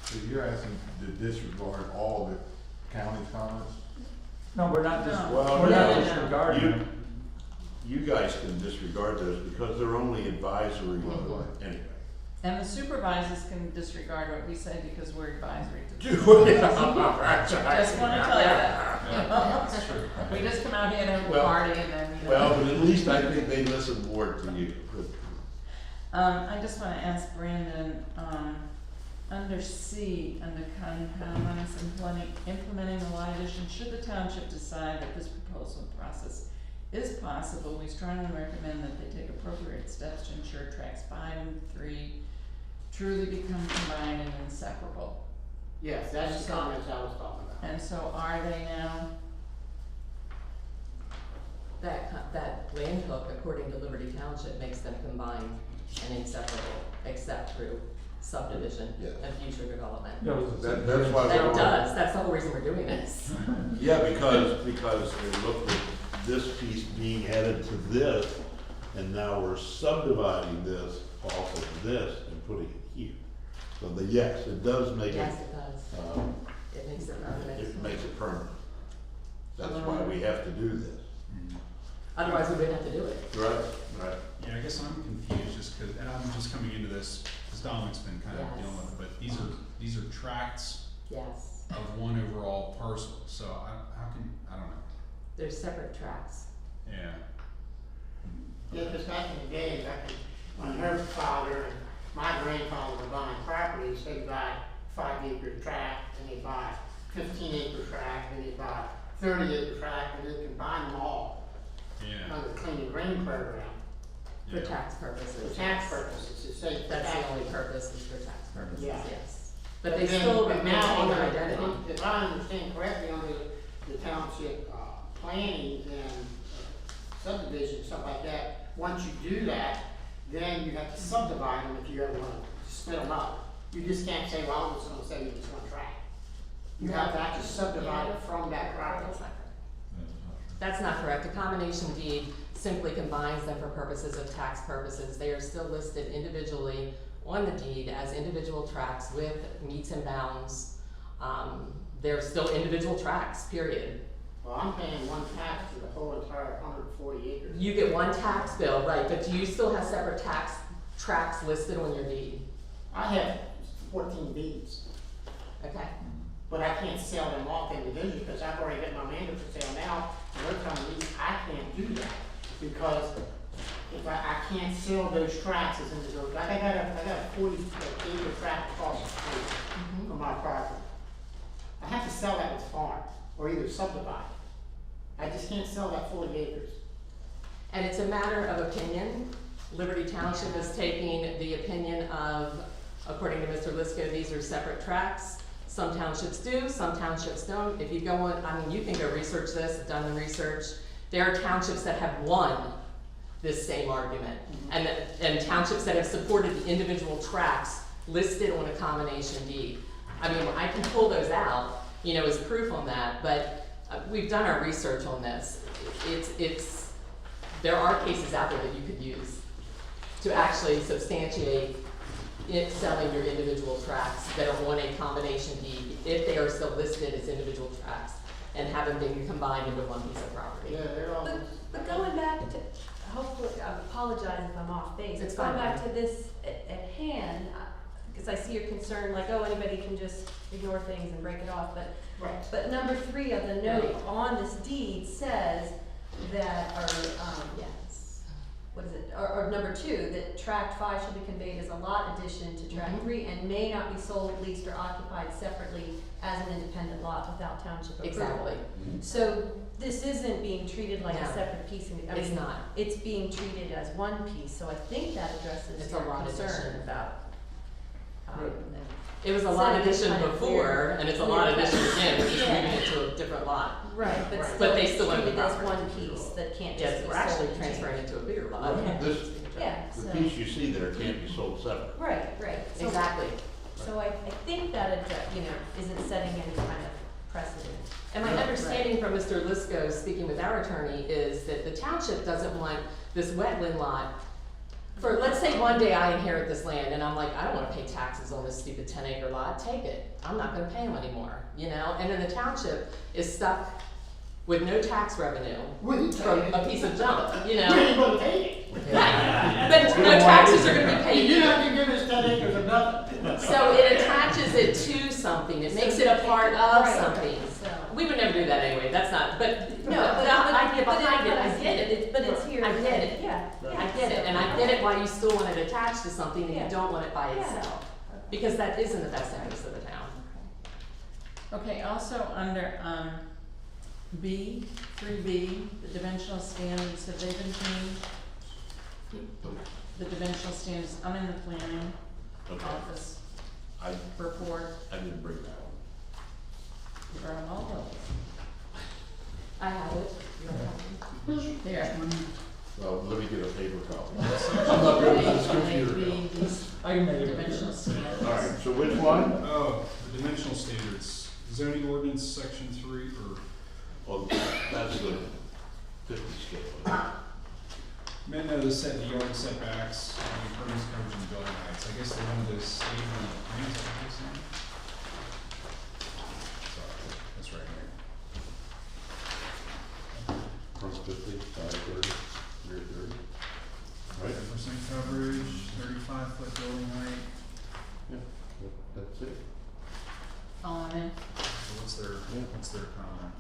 So you're asking to disregard all the county's comments? no, we're not just, No. Well, we're not no. disregarding them. You guys can disregard those because they're only advisory anyway. and the supervisors can disregard what we say because we're advisory to. Just Just wanna tell you that. That's true. We just come out here to Well- party and then, you know. Well, but at least I think they listen more to you. I just wanna ask Brandon, under C, under comments implementing the lot addition, should the township decide that this proposal process is possible, we strongly recommend that they take appropriate steps to ensure tracks 5 and 3 truly become combined and inseparable. Yes, that's the comments I was talking about. And so are they now? That land hook, according to Liberty Township, makes them combined and inseparable, except through subdivision Yeah. and future development. Yeah, it was a That's why That we're. does, that's the whole reason we're doing this. Yeah, because they looked at this piece being added to this, and now we're subdividing this off of this and putting it here. So yes, it does make it, Yes, it does. It makes it permanent. it makes it permanent. That's why we have to do this. Otherwise, we wouldn't have to do it. Right, right. Yeah, I guess I'm confused just because, and I'm just coming into this, because Dominic's been kind of Yes. dealing with it, but these are tracts Yes. of one overall parcel, so I don't know, They're separate tracks. yeah. Yeah, because back in the day, when her father and my grandfather were buying properties, they'd buy 5-acre tract, and they'd buy 15-acre tract, and they'd buy 30-acre tract, and they combine them all Yeah, under the clean and green program. For yeah. tax purposes. For tax purposes, it's safe for That's tax. the only purpose, is for tax purposes, Yeah. yes. But they then- still but maintain now their under- identity. If I understand correctly, under the township, planning and subdivision, stuff like that, once you do that, then you have to subdivide them if you ever wanna split them up. You just can't say, well, I'm just gonna say you just one tract. You have to actually subdivide it from that property. That's not correct. That's not correct. A combination deed simply combines them for purposes of tax purposes. They are still listed individually on the deed as individual tracts with meets and bounds. They're still individual tracts, period. Well, I'm paying one tax to the whole entire 140 acres. You get one tax bill, right, but do you still have separate tax tracts listed on your deed? I have 14 deeds, Okay, but I can't sell them off individually because I've already got my manual for sale now. And they're telling me I can't do that because if I can't sell those tracts as individuals. Like I got a 40-acre tract across the street from my property. I have to sell that with farm or either subdivide. I just can't sell that 40 acres. and it's a matter of opinion. Liberty Township is taking the opinion of, according to Mr. Lisco, these are separate tracts. Some townships do, some townships don't. If you go on, I mean, you can go research this, I've done the research. There are townships that have won this same argument. And townships that have supported the individual tracts listed on a combination deed. I mean, I can pull those out, you know, as proof on that, but we've done our research on this. There are cases out there that you could use to actually substantiate it selling your individual tracts that are on a combination deed, if they are still listed as individual tracts and haven't been combined into one piece of property. Yeah, they're all. But going back to, hopefully, I apologize if I'm off base. It's Going fine. back to this at hand, because I see your concern, like, oh, anybody can just ignore things and break it off, Right. but number 3 of the note on this deed says that, Yes. what is it, or number 2, that tract 5 shall be conveyed as a lot addition to tract 3 and may not be sold, leased, or occupied separately as an independent lot without township approval. Exactly. So this isn't being treated like No. a separate piece, I It's mean, not. it's being treated as one piece, so I think that addresses It's a your lot concern addition. about, Right. It was a lot Setting addition kind of before, weird. and it's a lot Yeah. addition again, we're just Yeah. moving it to a different lot. Right, Right. but But they still still own the treated as property. one piece that can't just Yes, be we're sold actually and transferring changed. it to a bigger lot. Right. This- Yeah, The so, piece you see there can't be sold separate. right, so, Exactly. so I think that, isn't setting any kind of precedent. And my understanding from Mr. Lisco, speaking with our attorney, is that the township doesn't want this wetland lot. For, let's say one day I inherit this land and I'm like, I don't wanna pay taxes on this stupid 10-acre lot, take it. I'm not gonna pay them anymore, you know? And then the township is stuck with no tax revenue from a piece of junk, you We know? ain't gonna take it. Right. But no taxes are gonna be paid. You're not gonna give us 10 acres of nothing. So it attaches it to something, it makes it a part of Right. something. So. We would never do that anyway, that's not, but, No, the idea behind it, I get it. But it's here. I get it. Yeah. I get it, and I get it why you still want it attached to something and Yeah. you don't want it by Yeah. itself. Because that is in the best interest of the town. Okay, also under, B, 3B, the dimensional standards, have they been changed? The dimensional standards, I'm in the planning Okay. office I report, didn't bring that one. you're on all those. I have it. There. Well, let me get a paper copy. I'm not good with this computer now. Maybe these I can make it. dimensional standards. All right, so which one? Oh, the dimensional standards, zoning ordinance section 3, or Oh, that's the 50 scale. men know the yard setbacks, and impervious coverage and building heights. I guess they wanted to state in the plan, is that what they're saying? Sorry, that's right here. Front 50, side 30, rear 30. Right? 30% coverage, 35-foot building height. Yeah, that's it. All in it. So what's their comment?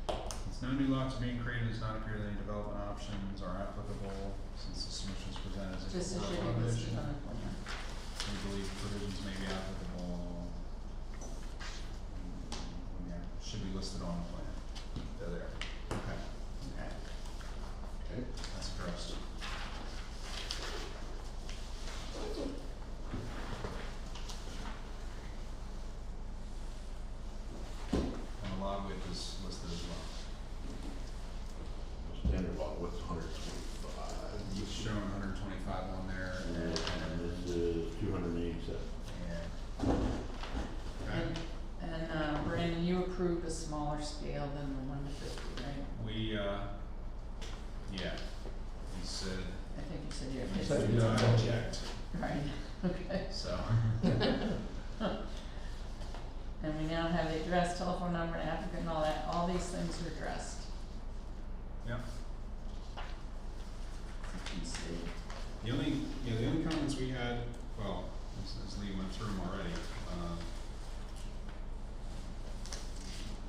Since no new lots are being created, it does not appear that any development options are applicable since the submissions presented as a Just as proposed should be listed revision. on the plan. We believe provisions may be applicable. Yeah, should be listed on the plan. They're there. Okay. Okay. Okay. That's addressed. And the lot width is listed as well. Standard lot width 125. It's showing 125 on there. And this is 287. Yeah. Okay. And Brandon, you approved a smaller scale than the 1 to 50, right? We, yeah, he said, I think you said you He had said do you not don't. object, Right, okay. so. And we now have the address, telephone number, applicant, and all that, all these things are addressed. Yeah. You can see. The only comments we had, well, as Lee went through them already,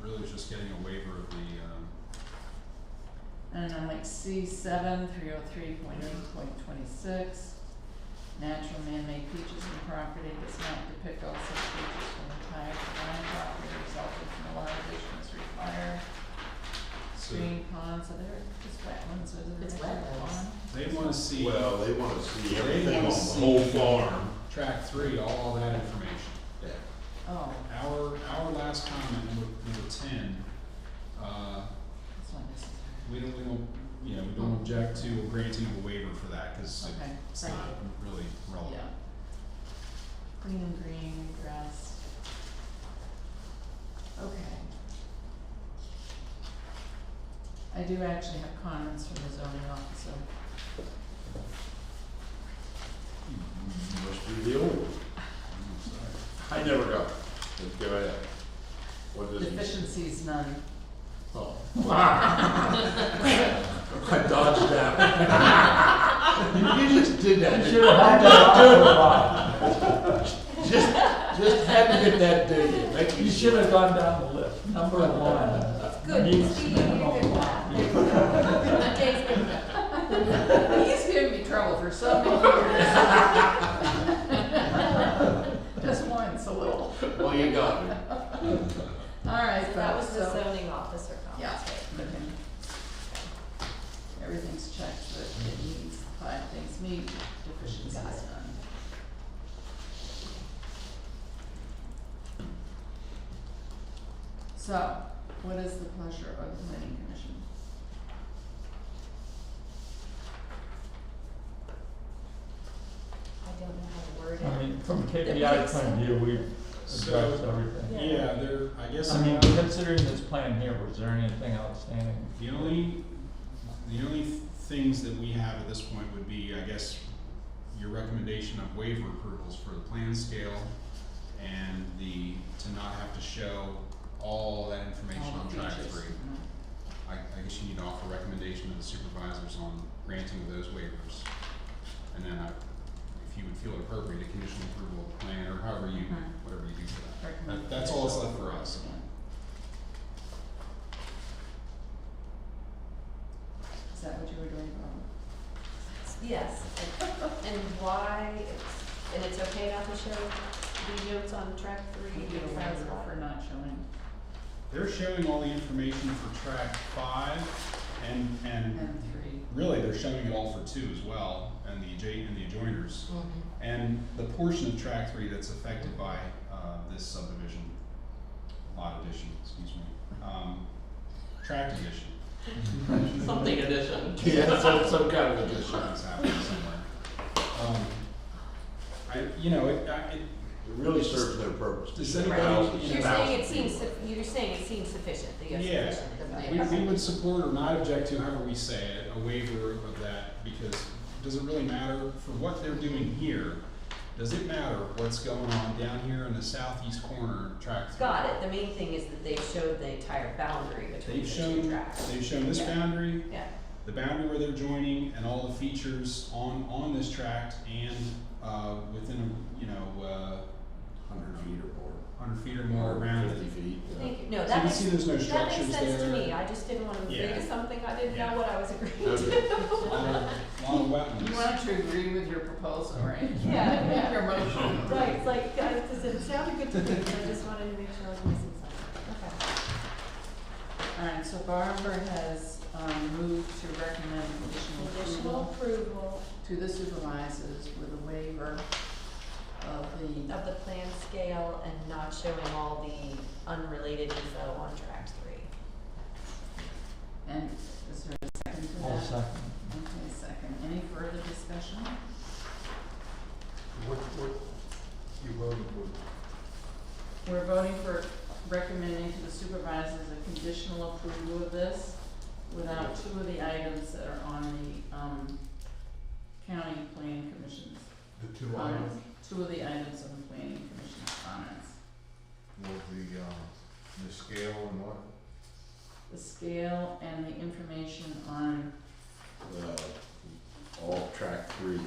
really was just getting a waiver of the, And then like C7, 303.8.26, natural man-made features in the property does not depict all such features from the entire surrounding property resulting from the lot addition is required. so Stream, ponds, are there just wetlands, or is It's there actually wetlands. pond? they wanna see. Well, they want to see They everything wanna on the see whole farm. Track 3, all that information. Yeah. Oh, Our last comment, number 10, that's not necessary. we don't object to granting a waiver for that, cause Okay, it's thank not you. really relevant. Yeah. Clean and green grass. Okay. I do actually have comments from the zoning officer. Must be the old one. I never got it. Let's go ahead. What does it say? Deficiencies, none. Oh. I dodged that. You just did that. You should have had that off Just had to get that dig in. Make You should have gone down the list. Number 1. Good, Needs Steve, you're minimum good. lot. Dave's good. He's giving me trouble for so many years. Just once, a little. Well, you got me. All right, So that was the so- zoning officer Yeah. comments, right? Okay. Everything's checked, so it needs, 5 things meet, deficiencies Got it. none. So, what is the pleasure of the planning commission? I don't know how to word it. I mean, from KPI point of view, we've So- addressed everything. Yeah. Yeah, there, I guess, I mean, considering this plan here, was there anything outstanding? the only things that we have at this point would be, I guess, your recommendation of waiver approvals for the plan scale and to not have to show all that information All on the track features. 3. I guess you need to offer recommendation to the supervisors on granting of those waivers. And then if you would feel it appropriate, a conditional approval of the plan, or however you, whatever you do for that. Recommend That's all that's left conditional for us. approval. Is that what you were doing, Bob? Yes, and why, and it's okay not to show the notes on track 3? You get a waiver for not showing, They're showing all the information for track 5 and and 3. really they're showing it all for 2 as well, and the adjoiners. Mhm. And the portion of track 3 that's affected by, this subdivision, lot addition, excuse me, tract addition. Something addition. Yeah, some kind of addition. Something's happening somewhere. It really serves no purpose. to Does show anybody- houses, You're houses. saying it seems, you're saying it seems sufficient, that you have Yeah. sufficient. We would support or not object to, however we say it, a waiver of that, because does it really matter for what they're doing here? Does it matter what's going on down here in the southeast corner of track 3? Got it, the main thing is that they showed the entire boundary between They've the two shown, tracks. they've shown this Yeah. boundary, Yeah, the boundary where they're joining, and all the features on this tract, and, within, 100 feet or more. 100 feet or more around 50 it. feet, yeah. thank you, no, So you that can makes, see there's no that makes structures sense to there. me, I just didn't wanna agree Yeah. to something I didn't Yeah. know what I was agreeing Okay. to. Lot of wetlands. You wanted to agree with your proposal, right? Yeah. Your motion. Right, it's like, it sounded good to me, but I just wanted to make sure I was missing something, okay. Alright, so Barbara has, moved to recommend Additional approval to the supervisors with a waiver of the, of the plan scale and not showing all the unrelated info on track 3. and is there a second to that? All second. Okay, second. Any further discussion? What you voted for? We're voting for recommending to the supervisors a conditional approval of this without 2 of the items that are on the, county planning commission's The 2 comments. items 2 of the items on the planning commission's comments. was the scale and what? The scale and the information on All track 3.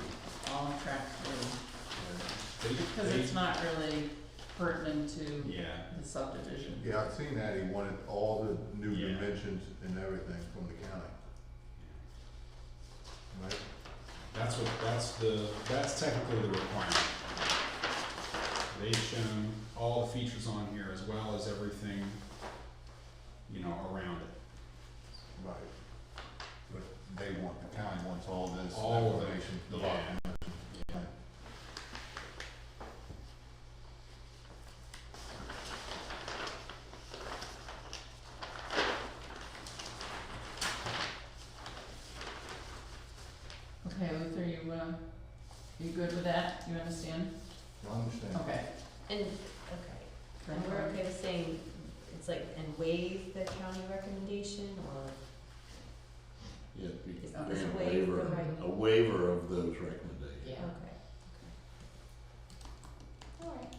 all track 3. Because They- it's not really pertinent to Yeah. the subdivision. Yeah, I've seen that, he wanted all the new Yeah. dimensions and everything from the county. Right? That's technically the requirement. They've shown all the features on here as well as everything, around it. Right. But they want, the county wants all this All of it, information, the yeah. lot dimensions. Right. Okay, Luther, you good with that? You understand? I understand. Okay. And, okay, and we're okay with saying, it's like, and waive the county recommendation, or? Yeah, we Is grant this a waive the waiver, right? a waiver of those recommendations. Yeah. Okay. Alright.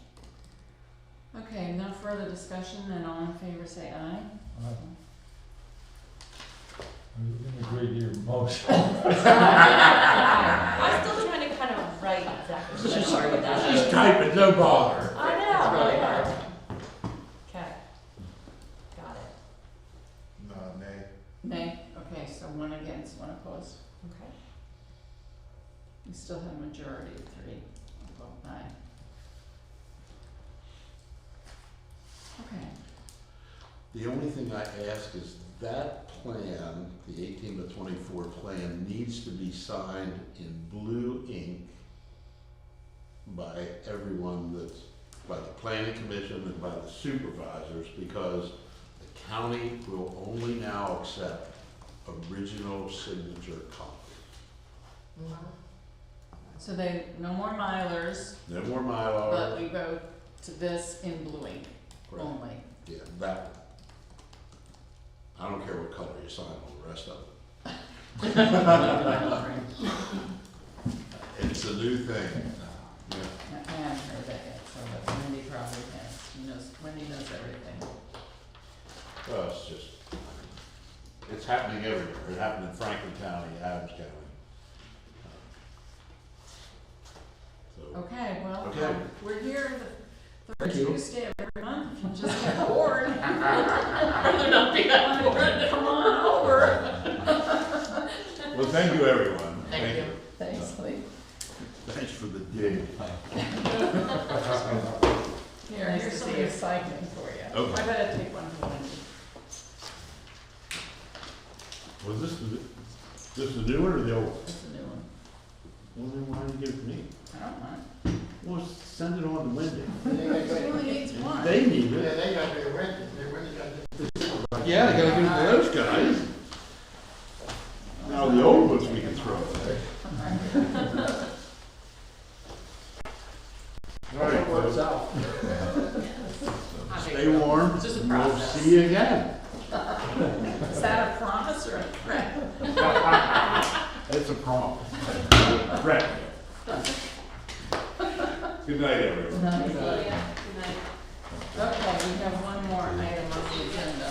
Okay, no further discussion, then all in favor say aye. You can agree to your motion. I'm still trying to kind of write exactly what part of that Just is. type it, no bother. I know, It's really I hard. know. Okay, got it, Nay. Nay, okay, so 1 against, 1 opposed. okay. We still have a majority of 3. Vote aye. Okay, The only thing I ask is that plan, the 18 to 24 plan, needs to be signed in blue ink by everyone by the planning commission and by the supervisors, because the county will only now accept original signature copies. so no more milers, No more but Mylar. we go to this in blue ink Correct. only. Yeah, that one. I don't care what color you sign on the rest of it. It's a new thing. Yeah. I haven't heard that yet, so but Wendy probably has. She knows, Wendy knows everything. Well, it's just, it's happening everywhere. It happened in Franklin County, Adams County. So, Okay, well, Okay. we're here the Thank third you. Tuesday of every month. If you just get bored, Rather not be that bored. come on over. well, thank you, everyone. Thank you. Thanks, Lee. Thanks for the dig. Here, Nice here's to some see you. recycling for you. Okay. I better take one for Wendy. Was this the new one or the old one? That's a new one. Well, then why didn't you give it to me? I don't want it. Well, send it on to Wendy. She only needs one. They need Yeah, it. they got their rented, they really got their. Yeah, they gotta give it to those guys. Now, the old ones we can throw away. All right, Works folks. out. Stay warm. It's just a and We'll process. see you again. Is that a promise or a threat? It's a promise. Right. Good night, everyone. Nice. Yeah, good night. Okay, we have one more item on the agenda.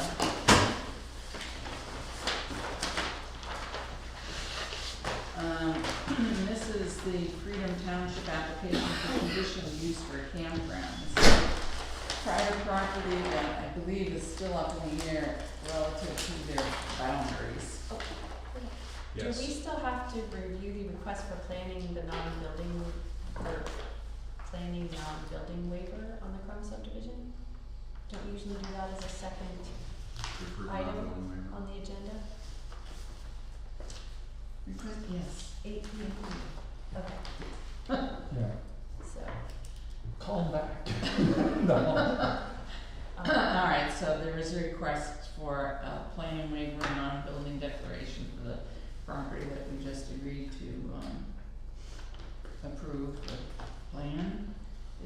This is the Freedom Township application for conditional use for a campground. This is private property that I believe is still up in the air relative to their boundaries. Do we still have to review the request for planning the non-building, or planning non-building waiver on the Crum subdivision? Don't we usually do that as a second item on the agenda? Request, yes. 8 p.m. Okay, Yeah, so, call them back. No. All right, so there is a request for a planning waiver and non-building declaration for the property that we just agreed to, approve the plan.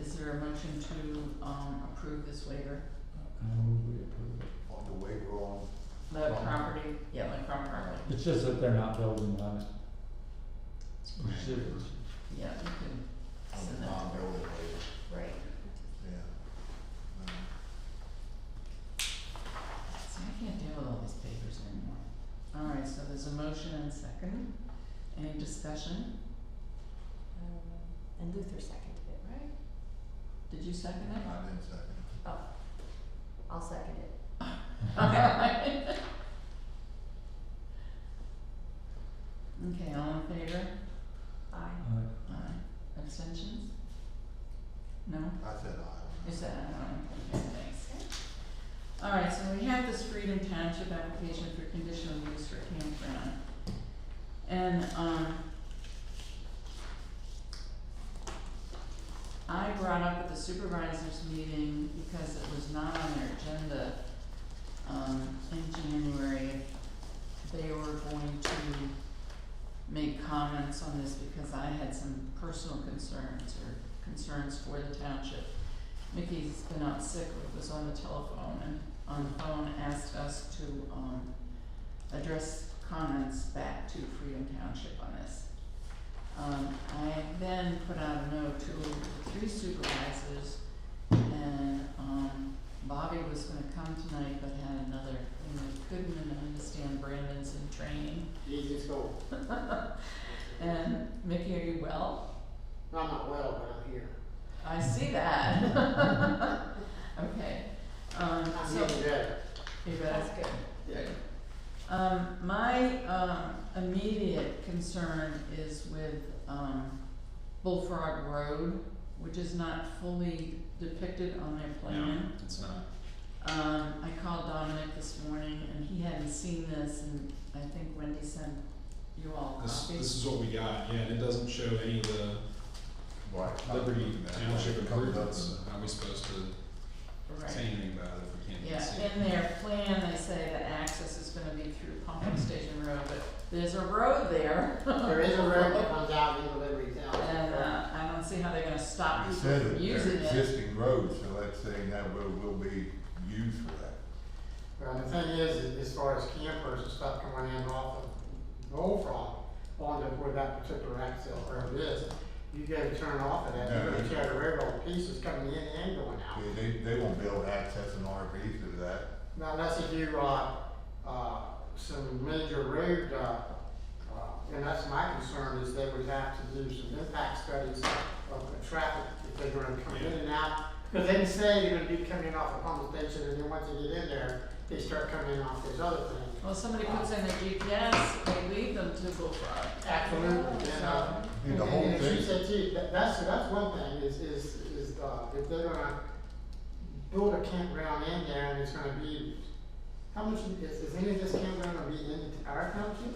Is there a motion to, approve this waiver? I move we approve it. On the waiver on, The property, yeah, the Crum property, It's just that they're not building on it. We should- yeah, we can on send the that. non-building waiver, right. yeah. See, I can't deal with all these papers anymore. All right, so there's a motion and second. Any discussion? And Luther seconded it, right? Did you second it? I didn't second it. Oh, I'll second it. Okay. Okay, all in favor? Aye. Aye. Abstentions? No? I said aye. You said aye. Okay, thanks. All right, so we have this Freedom Township application for conditional use for campground. And, I brought up at the supervisors meeting, because it was not on their agenda, in January, if they were going to make comments on this, because I had some personal concerns or concerns for the township. Mickey's been out sick, but was on the telephone, and on the phone asked us to, address comments back to Freedom Township on this. I then put out a note to the 3 supervisors, and, Bobby was gonna come tonight, but had another thing that couldn't, and I understand Brandon's in training. Easy school. And Mickey, are you well? I'm not well, but I'm here. I see that. Okay, I'm so, getting better. you better. That's good. Good. My, immediate concern is with, Bullfrog Road, which is not fully depicted on their No, plan. it's not. I called Dominic this morning and he hadn't seen this, and I think Wendy sent you all This copies. is what we got, yeah, and it doesn't show any of the Right. Liberty Township It comes up improvements. in- How are we supposed to Right. say anything about it if we can't even see Yeah, it? in their plan, they say that access is gonna be through Pumping Station Road, but there's a road there. There is a road that comes out into Liberty Town. And, I don't see how they're gonna stop It people says from that using they're it. existing roads, so that's saying that road will be used for that? Well, the thing is, as far as campers and stuff coming in off of Bullfrog, on to where that particular access road is, you gotta turn off of that, you're gonna tear the railroad pieces coming in and going out. See, they won't be able to access an RV through that. Now, unless if you, some major road, and that's my concern, is they would have to do some impact studies of the traffic, if they're gonna come in and out. Because they can say they're gonna be coming in off a pump station, and then once they get in there, they start coming in off these other things. Well, somebody puts in their GPS, they lead them to Bullfrog. Absolutely, and, Do the whole and she thing. said too, that's one thing, is, if they're gonna build a campground in there and it's gonna be, how much, is any of this campground gonna be in our township?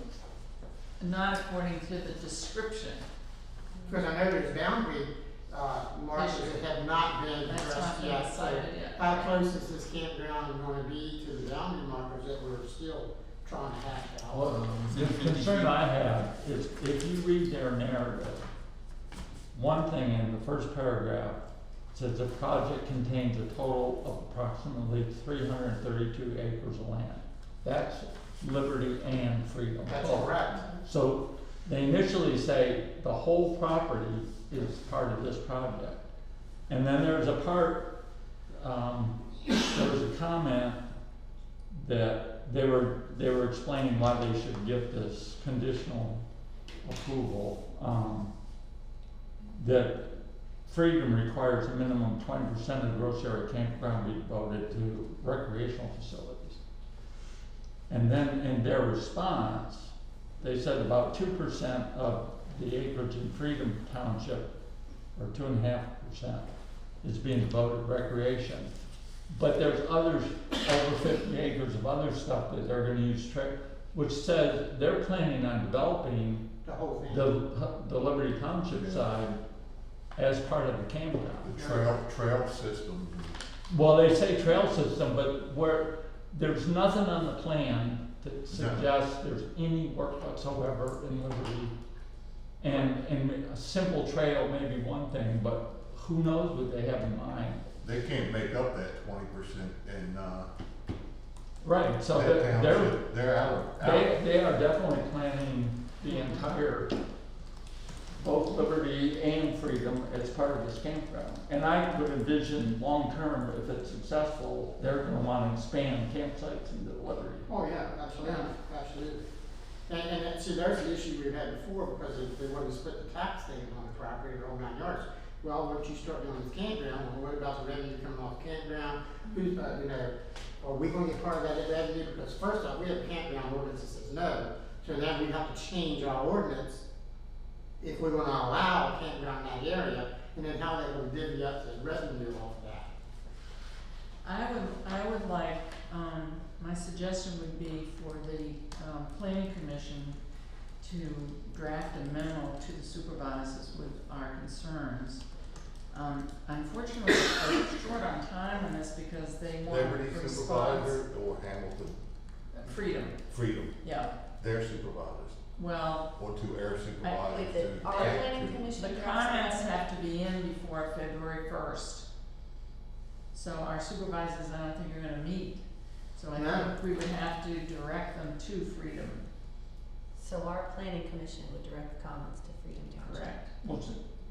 Not according to the description. Because I know there's boundary, markers that have not been That's addressed not been yet, so decided yet. how close is this campground gonna be to the boundary markers that we're still trying to hash out? Well, the concern I have is if you read their narrative, one thing in the first paragraph says the project contains a total of approximately 332 acres of land. That's liberty and freedom. That's both. correct. So They initially say the whole property is part of this project. And then there's a part, there was a comment that they were explaining why they should get this conditional approval, that Freedom requires a minimum 20% of the gross area campground be devoted to recreational facilities. And then in their response, they said about 2% of the acreage in Freedom Township, or 2.5%, is being devoted to recreation. But there's others, over 50 acres of other stuff that they're gonna use which says they're planning on developing the whole thing. the Liberty Township side as part of the campground. The trail system. Well, they say trail system, but there's nothing on the plan that suggests there's any work whatsoever in Liberty. And a simple trail may be one thing, but who knows what they have in mind. They can't make up that 20% in, Right, so that they're, township. They're out. they are definitely planning the entire, both Liberty and Freedom as part of this campground. And I would envision long-term, if it's successful, they're gonna wanna expand campsites into Liberty. Oh, yeah, absolutely, absolutely. And see, there's the issue we've had before, because they wanted to split the tax thing on the property, or 9 yards. Well, once you start doing this campground, well, what about the revenue coming off campground? Who's, are we gonna get part of that revenue? Because first off, we have a campground ordinance that says no, so now we have to change our ordinance if we're gonna allow a campground in that area, and then how they gonna divvy up the revenue off of that. I would like, my suggestion would be for the, planning commission to draft a memo to the supervisors with our concerns. Unfortunately, we're short on time on this because they want Liberty response. supervisor or Hamilton? Freedom, Freedom, yeah, their supervisors, well, or to air supervisors. Wait, the, our to- planning to- commission the drafts comments that? have to be in before February 1st. So our supervisors, I don't think are gonna meet, so I No. think we would have to direct them to Freedom, So our planning commission would direct the comments to Freedom Township. correct? Well,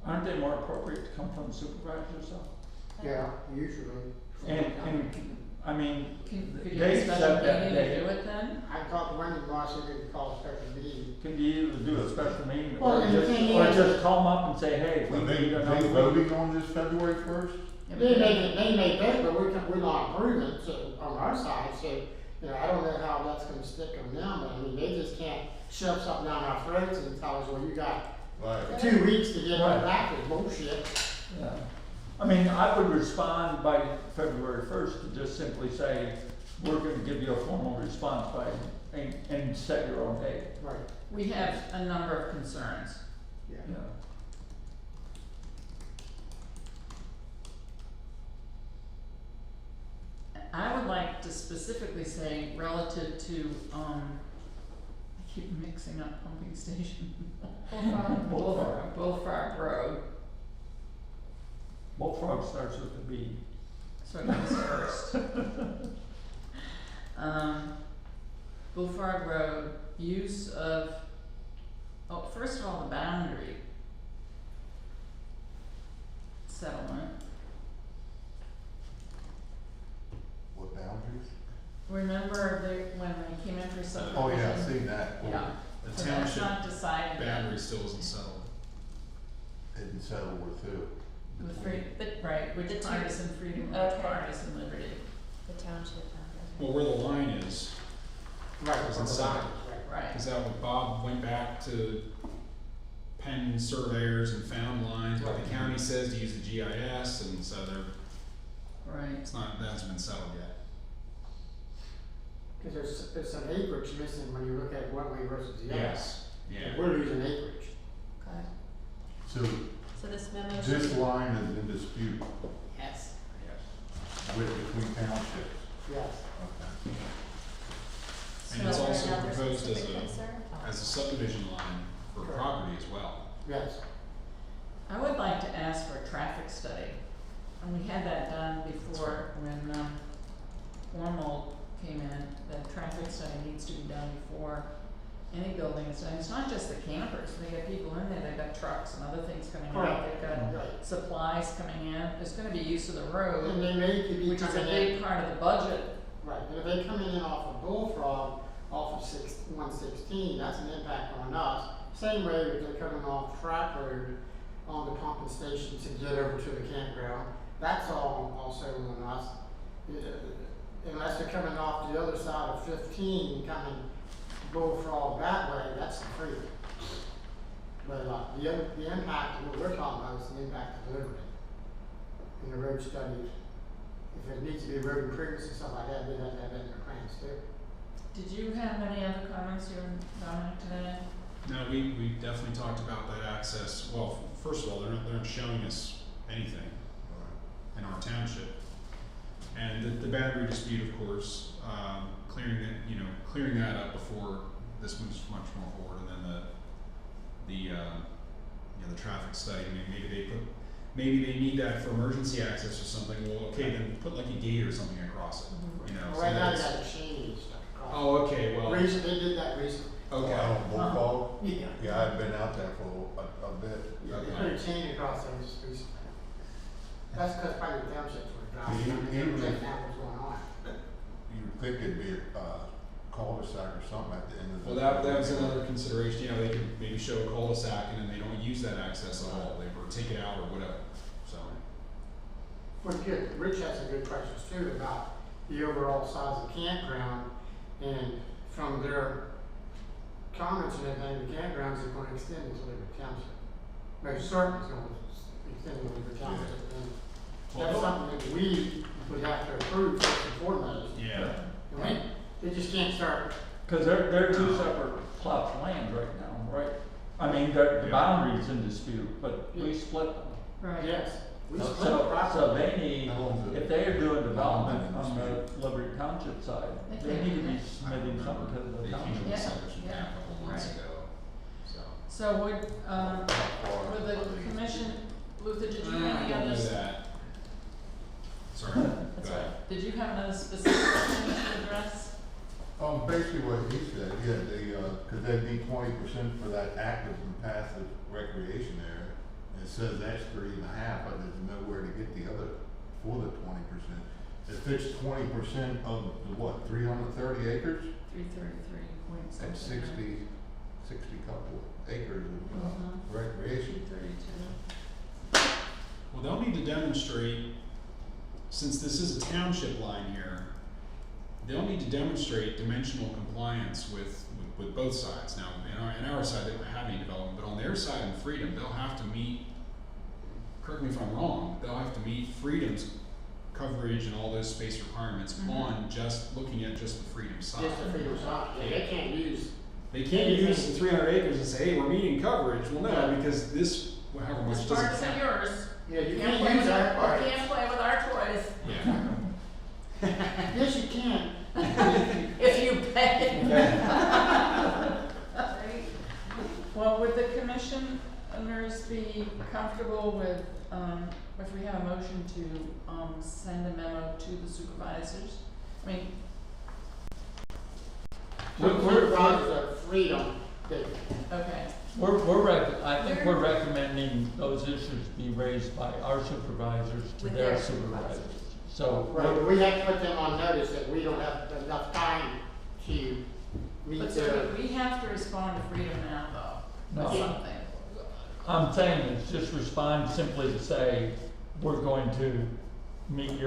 aren't they more appropriate to come from the supervisors though? Yeah, usually. And, I mean, Could you they have a special said that meeting they, to do it then? I talked to Wendy Moss, who could call a special meeting. can you either do a special meeting Well, or and the thing or is- just call them up and say, hey, we Are they, need another they week. voting on this February 1st? Yeah, They but- may vote, but we're not approving it, so, on our side, so, I don't know how that's gonna stick on them, but I mean, they just can't shove something down our throats and tell us, well, you got Right. 2 weeks to get Right. it back, it's bullshit. Yeah, I mean, I would respond by February 1st to just simply say, we're gonna give you a formal response by, and set your own date. Right. We have a number of concerns. Yeah. Yeah. I would like to specifically say relative to, I keep mixing up pumping station. Bullfrog Road. Bullfrog starts with the B. so it comes first. Bullfrog Road, use of, oh, first of all, the boundary settlement. What boundaries? Remember when they came in for subdivision? Oh, yeah, I seen that. Yeah, The so that's township not decided yet. boundary still isn't settled. It didn't settle with who? With Between- free, right, which The two- part is in freedom, which Okay. part is in liberty. The township, Well, where the line is, Right, It's for the inside. lines, right. Right, is that when Bob went back to pen surveyors and found lines, but the county says to use the GIS, and so they're, right. it's not, that hasn't been settled yet. Cause there's some acreage missing when you look at wetland versus the other. Yes, yeah. We're losing acreage. okay, So so this memo this should, line is in dispute Yes. between townships. Yes. Okay. And it's so also another proposed as specific a, concern? Oh. as a subdivision line for Correct. property as well. Yes. I would like to ask for a traffic study, and we had that done before when, Formal came in, the traffic study needs to be done before any building is done. It's not just the campers, they got people in there, they've got trucks and other things coming out, Correct. they've got Right. supplies coming in, there's gonna be use of the road, And they may could be which is a coming in. big part of the budget. Right, and if they coming in off of Bullfrog, off of 116, that's an impact on us. Same way if they're coming off Track Road on the pumping station to get over to the campground, that's all also on us. Unless they're coming off the other side of 15, coming Bullfrog that way, that's the free. But the impact, what we're talking about is the impact of Liberty. In the road studies, if it needs to be road improvements and stuff like that, they'd have to have that in their plans too. Did you have any other comments here, Dominic, today? No, we definitely talked about that access, well, first of all, they're not showing us anything in our township. And the boundary dispute, of course, clearing that up before this moves much more forward, and then the traffic study, I mean, maybe they need that for emergency access or something, well, okay, then put like a gate or something across it, you know, so Right now, that they it's- got a chain and stuff. across. Oh, okay, well, They did that recently. okay, Oh, Bullfrog? Yeah. Yeah, I've been out there for a bit. Yeah, they put a chain across there just recently. That's because probably the townships were driving, Yeah, they even were if- checking out what's going on. You'd think it'd be a cul-de-sac or something at the end of the. well, that was another consideration, they could maybe show a cul-de-sac and then they don't use that access at all, they or take it out or whatever, so. Well, good, Rich has some good questions too about the overall size of the campground, and from their comments and everything, the campgrounds are gonna extend into Liberty Township. Most certainly it's gonna extend into Liberty Township, and that's something that we would have to approve first and foremost. Yeah. Right? They just can't start, Cause they're two separate plots of land right now, right? I mean, the boundary's in dispute, but we split them. Right. yes, we split the So property. they need, How long's it? if they are doing development been in on the Liberty Township side, They they can't need to do be that. submitting something to the They came township. to the Yeah, subdivision yeah, map a couple months right. ago, so. So would the commission, Luther, did you have I any don't know others? that. Sorry, That's go right. ahead. Did you have another specific thing to address? Basically what he said, yeah, cause they need 20% for that active and passive recreation area. And it says that's 3.5, but there's nowhere to get the other for the 20%. It fits 20% of the what, 330 acres? 333 point And something. 60 couple acres of Mhm. recreation. 232. Well, they'll need to demonstrate, since this is a township line here, they'll need to demonstrate dimensional compliance with both sides. Now, in our side, they don't have any development, but on their side in Freedom, they'll have to meet, correct me if I'm wrong, they'll have to meet Freedom's coverage and all those space requirements Mhm. on just, looking at just the Freedom side. Just the freedom side, yeah, they can't use, They can't use the 300 acres and say, hey, we're meeting coverage. Well, no, because this, however much This doesn't part's count. yours. yeah, you You can't play use with that our, part. you can't play with our toys. Yeah. Yes, you can. If you pay. Well, would the commissioners be comfortable with, if we have a motion to, send a memo to the supervisors, I mean, Supervisors are freedom, they, okay, I think we're recommending those issues be raised by our supervisors to With their their supervisors. supervisors. So, right, but we have to put them on notice that we don't have enough time to meet but their. we have to respond to Freedom now, though, with No. something. I'm saying is just respond simply to say, we're going to meet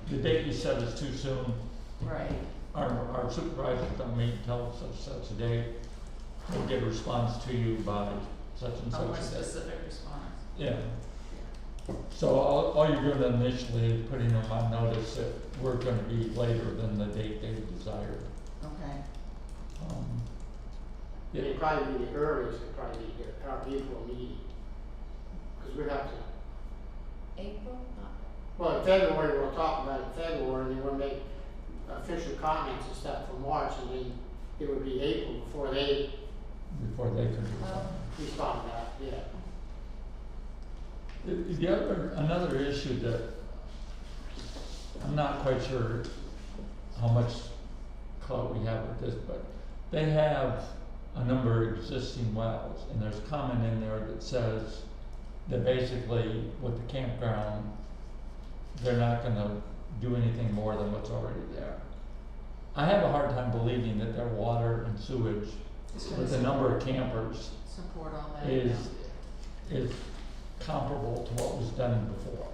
the date you said is too soon. Right. Our supervisors don't meet until such a date. We'll get a response to you by such and A more such a date. specific response. Yeah. So all you're doing initially is putting them on notice that we're gonna be later than the date they desire. Okay. Yeah. It'd probably be the earliest, it'd probably be our April meeting. Cause we have to, April, not, well, in February, we'll talk about it in February, and then we'll make official comments and stuff for March, and then it would be April before they Before they can respond. respond to that, yeah. Another issue that I'm not quite sure how much clout we have with this, but they have a number of existing wells, and there's a comment in there that says that basically with the campground, they're not gonna do anything more than what's already there. I have a hard time believing that their water and sewage, It's gonna with the number of campers, support all that. is comparable to what was done before.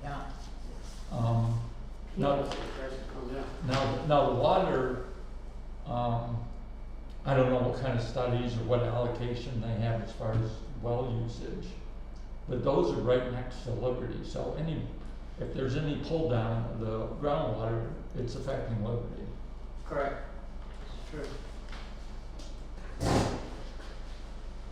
Yeah. Now, now the water, I don't know what kind of studies or what allocation they have as far as well usage, but those are right next to Liberty, so if there's any pull down of the groundwater, it's affecting Liberty. Correct. True.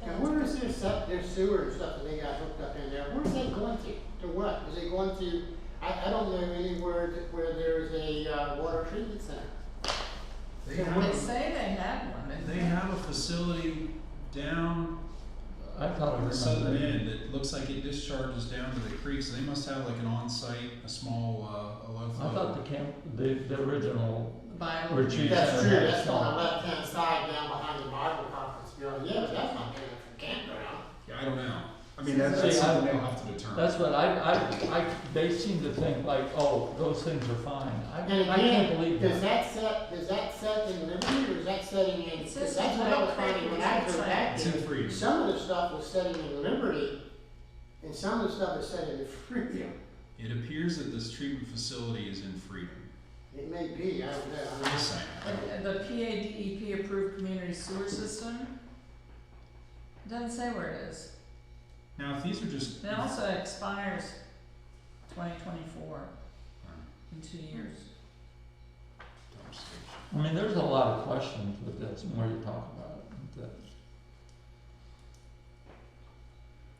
And where is their sewer and stuff that they got hooked up in there, where's that going to what? Is it going to, I don't know anywhere where there's a, water treatment center. They They have, say they had one, didn't they have a facility down I thought I on the southern remember. end that looks like it discharges down to the creek, so they must have like an on-site, a small, a low flow. I thought the original the Bible. retreat That's center true, had a that's on the small. left-hand side down behind the Bible conference building, yeah, but that's not good for campground. Yeah, I don't know. I mean, See, that's I- something they'll have to determine. That's what they seem to think like, oh, those things are fine. And I can't again, believe does that. that set in Liberty, or is that setting in, It cause says that's what I was Untitled finding when I Chapter. drove back It's in there. Freedom. Some of the stuff was setting in Liberty, and some of the stuff is setting in Freedom. It appears that this treatment facility is in Freedom. It may be, I don't know. I'm just saying. The PADEP approved community sewer system, doesn't say where it is. Now, if these are just. It also expires 2024, in 2 years. Dump station. I mean, there's a lot of questions with this, the more you talk about it.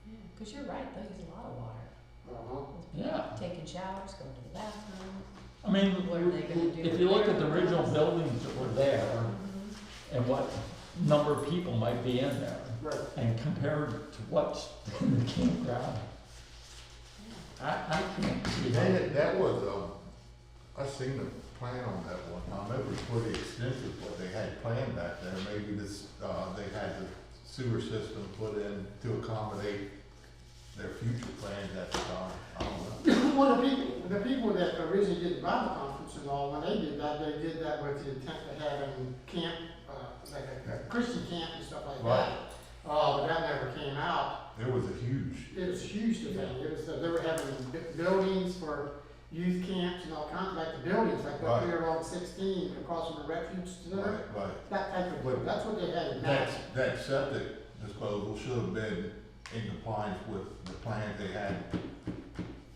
yeah, cause you're right, they use a lot of water. Uh-huh. Yeah. Taking showers, going to the bathroom. I mean, What are they gonna do if with you look their at the original house? buildings that were there and what number of people might be in there, Right. and compared to what's in the campground, I can't see that. That was, I seen the plan on that one time, it was pretty extensive what they had planned back there, maybe this, they had the sewer system put in to accommodate their future plans at the time, I don't know. Well, the people that originally did the Bible conference and all, when they did that with the intent of having camp, like a Christian camp and stuff like Right. that. Oh, but that never came out. It was a huge, It was huge to them. It was, they were having buildings for youth camps and all kinds, like the buildings, like up Right. here on 16, across from the refuge center. right. That type of, But that's what they had in That, mind. that septic disposal should have been in compliance with the plans they had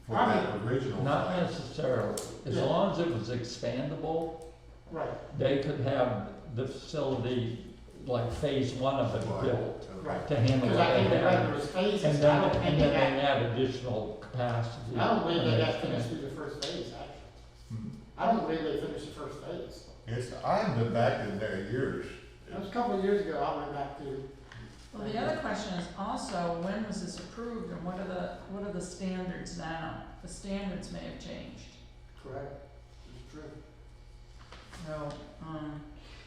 for that original Not plan. necessarily, as Yeah. long as it was expandable, Right, they could have the facility, like phase one of it Right. built right. to handle Because what I think they the way there had. was phases, And I then, don't think and they then they got, add additional capacity. I don't believe they got and finished they- through the first phase, actually. Hmm. I don't believe they finished the first phase. Yes, I haven't been back in there in years. That was a couple of years ago, I went back to, Well, the other question is also, when was this approved and what are the standards now? The standards may have changed. Correct, it's true. So,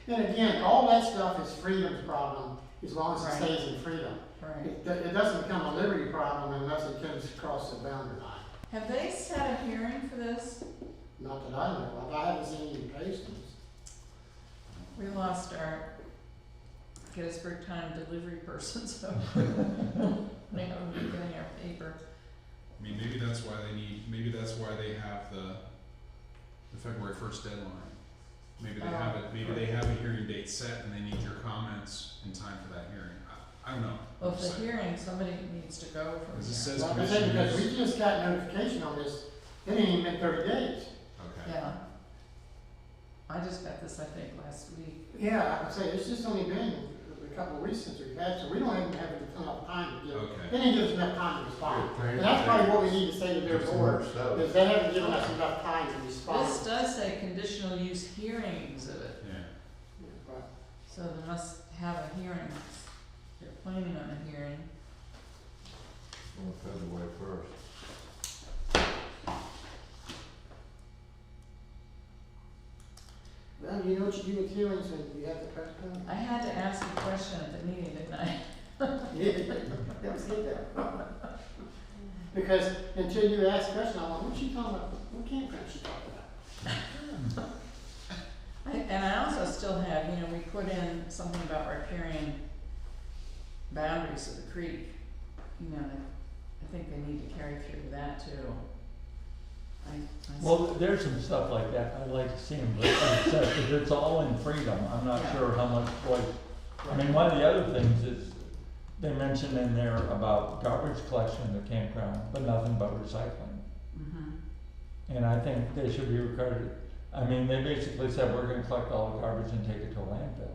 And again, all that stuff is Freedom's problem, as long as it Right. stays in Freedom. right. It doesn't become a Liberty problem unless it comes across the boundary line. Have they set a hearing for this? Not that I know of, I haven't seen any postings. We lost our Gettysburg Time delivery person, so they haven't been getting our paper. I mean, maybe that's why they have the February 1st deadline. Maybe they have it, maybe they have a hearing date set and they need your comments in time for that hearing. I don't know. Well, if the hearing, somebody needs to go from As it here. says Well, I'm saying because commissioners. we just got notification on this, it ain't even been 30 days. Okay. Yeah. I just got this, I think, last week. Yeah, I would say, it's just only been a couple of weeks since we've had, so we don't even have enough time to give, Okay. they didn't give us enough time to respond. Yeah, And that's probably what we need to say to their Just some board, more stuff. is they haven't given us enough time to respond. This does say conditional use hearing exhibit, Yeah. But so they must have a hearing. They're planning on a hearing. On February 1st. Well, you know what you do with hearings when you have to postpone? I had to ask a question at the meeting, didn't I? Yeah, that was good that. Because until you ask the question, I'm like, what's she talking about? What campground she talking about? And I also still have, we put in something about riparian boundaries of the creek. I think they need to carry through that too. Well, there's some stuff like that, I'd like to see them, but like I said, if it's all in Freedom, I'm not Yeah. sure how much, I mean, one of the other things is, they mentioned in there about garbage collection in the campground, but nothing but recycling. Mm-hmm. And I think they should be required, I mean, they basically said, we're gonna collect all the garbage and take it to a landfill.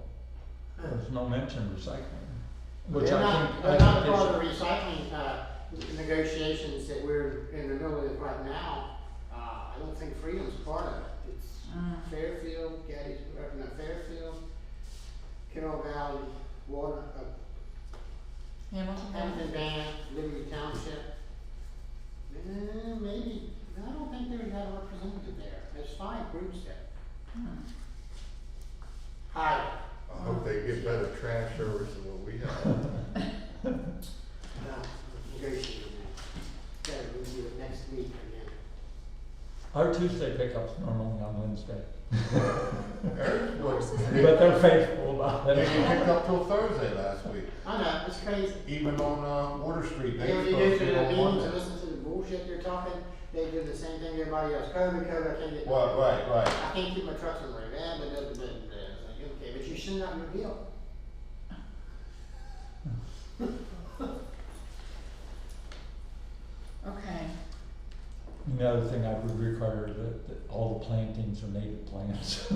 There's no mention of recycling, which They're I not, think, they're not they part of should. the recycling, negotiations that we're in the middle of right now. I don't think Freedom's part of it. It's Fairfield, Fairfield, Carroll Valley, Hamilton? Hampton Band, Liberty Township. Maybe, I don't think they got a representative there. There's 5 groups there. Hmm. Hi. I hope they get better trash service than what we have. Negotiating that. Okay, we'll do it next week again. Our Tuesday pickup's normally on Wednesday, Eric was, but they're faithful about they it. didn't pick up till Thursday last week. I know, it's crazy. Even on, Water Street, they They were when you supposed go to to go the meetings Monday. and listen to the bullshit they're talking, they do the same thing everybody else. COVID, I can't get. Right. I can't keep my trucks on the road. It's like, okay, but you shouldn't have your deal. Okay. And the other thing I would require that all the plantings are native plants.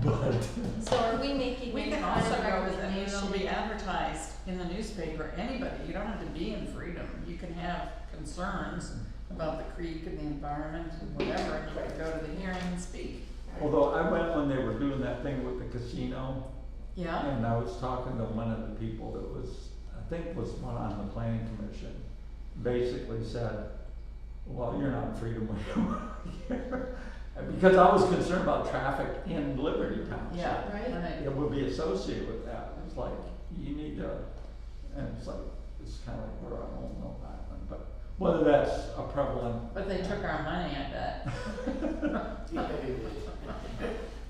But, So are we making We any can kind also of go with, it'll be recommendation? advertised in the newspaper, anybody, you don't have to be in Freedom, you can have concerns about the creek and the environment and whatever, and you can go to the hearing and speak. although I went when they were doing that thing with the casino, Yeah? and I was talking to one of the people that was, I think was one on the planning commission, basically said, well, you're not in Freedom when you're here. Because I was concerned about traffic in Liberty Township. Yeah, Right. right. It would be associated with that, it's like, you need to, and it's like, it's kinda like, we're on Old Mill Island, but whether that's a prevalent. But they took our money, I bet.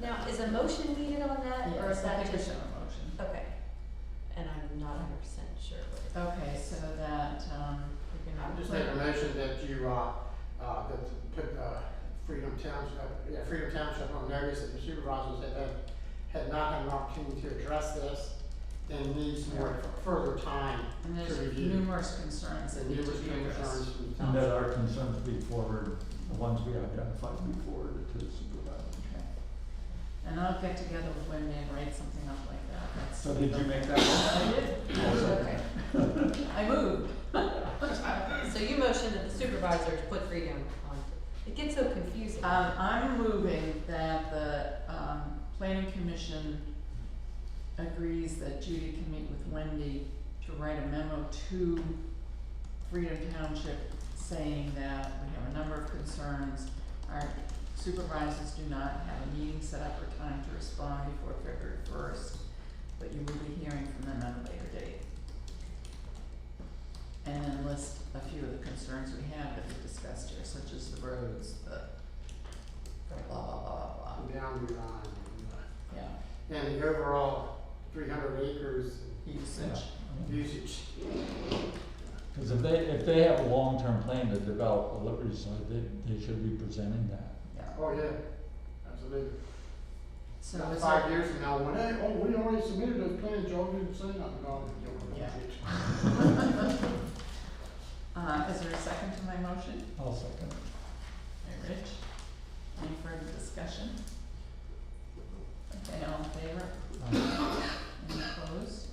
Now, is a motion needed on that, or is Yes, I that think we just? should have a motion. Okay, and I'm not 100% sure what Okay, so that, we're I'm gonna. just making a motion that you, that put, Freedom Township on notice that the supervisors had not had an opportunity to address this and needs more further time And to there's review. numerous concerns that And need to numerous be addressed. concerns from the And that township. our concerns be forwarded, the ones we identified be forwarded to the supervisor. Okay. And I'll get together with Wendy and write something up like that. That's- So did you make that one? I did. Okay. I moved. So you motioned that the supervisors put Freedom on. It gets so confusing. I'm moving that the, planning commission agrees that Judy can meet with Wendy to write a memo to Freedom Township saying that we have a number of concerns. Our supervisors do not have a meeting set up or time to respond before February 1st, but you will be hearing from them at a later date. And then list a few of the concerns we have that we discussed here, such as the roads, the blah, blah, blah, blah, blah. The boundary line, Yeah, and the overall 300 acres usage. usage. Cause if they have a long-term plan to develop a Liberty site, they should be presenting that. Yeah. Oh, yeah, absolutely. So About is 5 there, years from now, when, hey, oh, we already submitted those plans, y'all didn't say nothing about it. Yeah. Is there a second to my motion? I'll second. Hey, Rich, any further discussion? Okay, all in favor? Any opposed?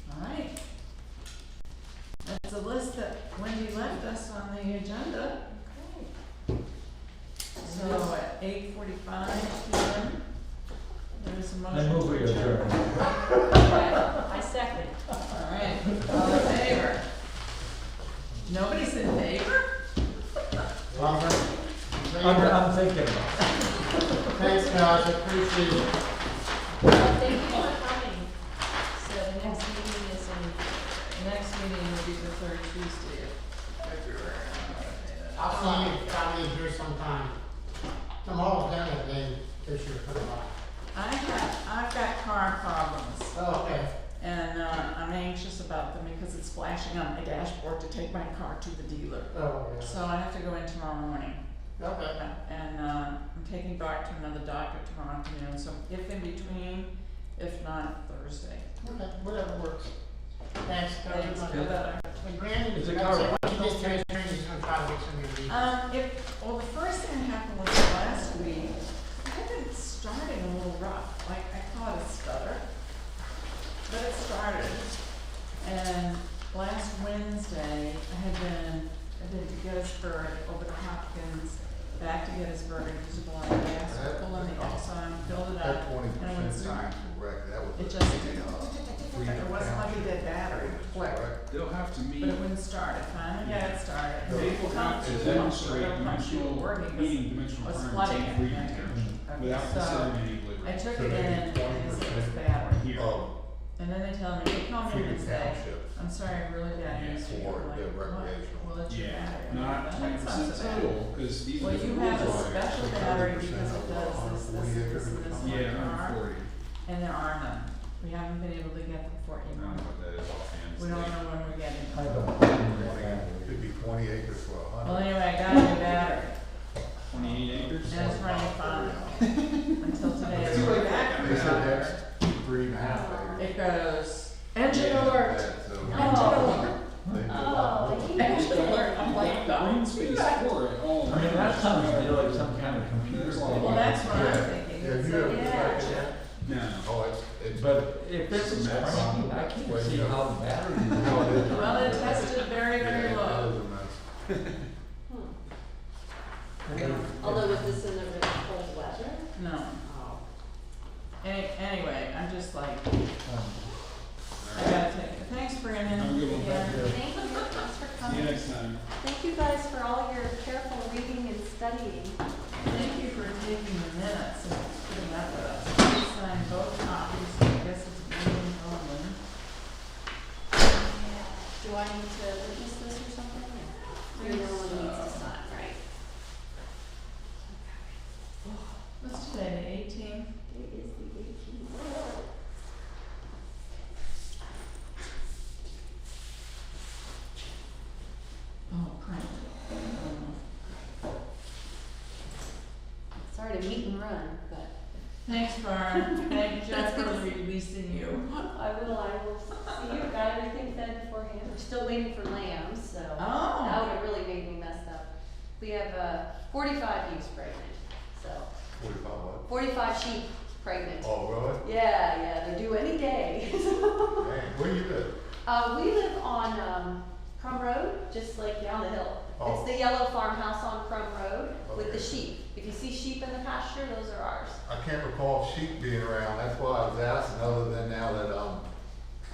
No. All right. That's a list that Wendy left us on the agenda. Okay. So at 8:45 p.m., there is a I motion move we to adjourn. adjourn. I second. All right, all in favor? Nobody's in favor? I'm thinking about it. Thanks, guys, I appreciate it. Thank you for coming. So the next meeting is in, The next meeting will be the third Tuesday of February. I don't know what day that is. I'll see you probably here sometime. Tomorrow's done that day this year, I've got car problems, Oh, okay. and I'm anxious about them because it's flashing on my dashboard to take my car to the dealer. Oh, yeah. So I have to go in tomorrow morning, Okay. and I'm taking Bart to another doctor tomorrow afternoon, so if in between, if not, Thursday. Okay, whatever works. Thanks, guys. Thanks, feel better. And Brandon, Is it like I said, car- he just changed, he's gonna try to get some of these. Well, the first thing that happened was last week, I've been starting a little rough, like I caught a stutter, but it started. And last Wednesday, I've been to Gettysburg, over to Hopkins, back to Gettysburg, and used a lot of gas, pull in the Exxon, filled it That up, 20% and it wouldn't start. correct, that was. It just, there wasn't like a dead battery, click. They'll have to meet, But it wouldn't start, I finally got it started. they will have to demonstrate dimensional, meeting dimensional was requirements flooding in it. Freedom Township, Okay, without so considering any I delivery. took So it they in, need and they said it was 20% battery. Here, Of And then they tell me, they call me and Freedom say, Township. I'm sorry, I really got Yeah, news for you. for I'm like, the "What?" recreational. Well, it's your yeah, battery. I'm not like, twenty "That's not percent so bad." total, cause these are Well, the you rules have a are- special battery because it does this, Yeah, in our 140, and there are none. We haven't been able to get them for I don't know April. what that is offhand. We don't know when we're getting I them. don't. Could be 20 acres for Well, 100. anyway, I got a new battery, 28 acres? and it's running fine until today. It's too late. They said that's 3.5 acres. It goes, engine alert, So- Oh. They do a Oh, lot. engine alert, I'm like, Green no. space for it, oh. I mean, that sounds to me like some kind of computer There's a thing. lot of- Well, that's what I'm Yeah. thinking. Yeah, It's you a- have Yeah. inspected No. Oh, it's. But if it's It's a mess. cranking, I can't see how the battery. No, it is. Well, it tested very, Yeah, very it low. is a mess. Although with this in the really cold weather. No. Oh. Anyway, I'm just like, Um, I gotta take, thanks, Brandon. Have a good one. Yeah. Thank you. Thank you, thanks for See you coming. next time. Thank you guys for all your careful reading and studying. Thank you for taking the minutes and putting up with us. Please sign both copies, I guess it's Brandon Bowman. Do I need to witness this or something? You're the one who needs to sign, right? What's today, the 18th? It is the 18th. Oh, crap. Sorry to meet and run, but Thanks, Barb. Thank Jeff for releasing you. I will see you. Got everything fed beforehand. We're still waiting for lambs, so that Oh, would have really made me messed up. We have 45 ewes pregnant, so 45 what? 45 sheep pregnant. Oh, really? Yeah, they're due any day. Dang, where you live? We live on Crum Road, just like down the hill. Oh. It's the yellow farmhouse on Crum Road with the Okay. sheep, If you see sheep in the pasture, those are ours. I can't recall sheep being around, that's why I was asking, other than now that I'm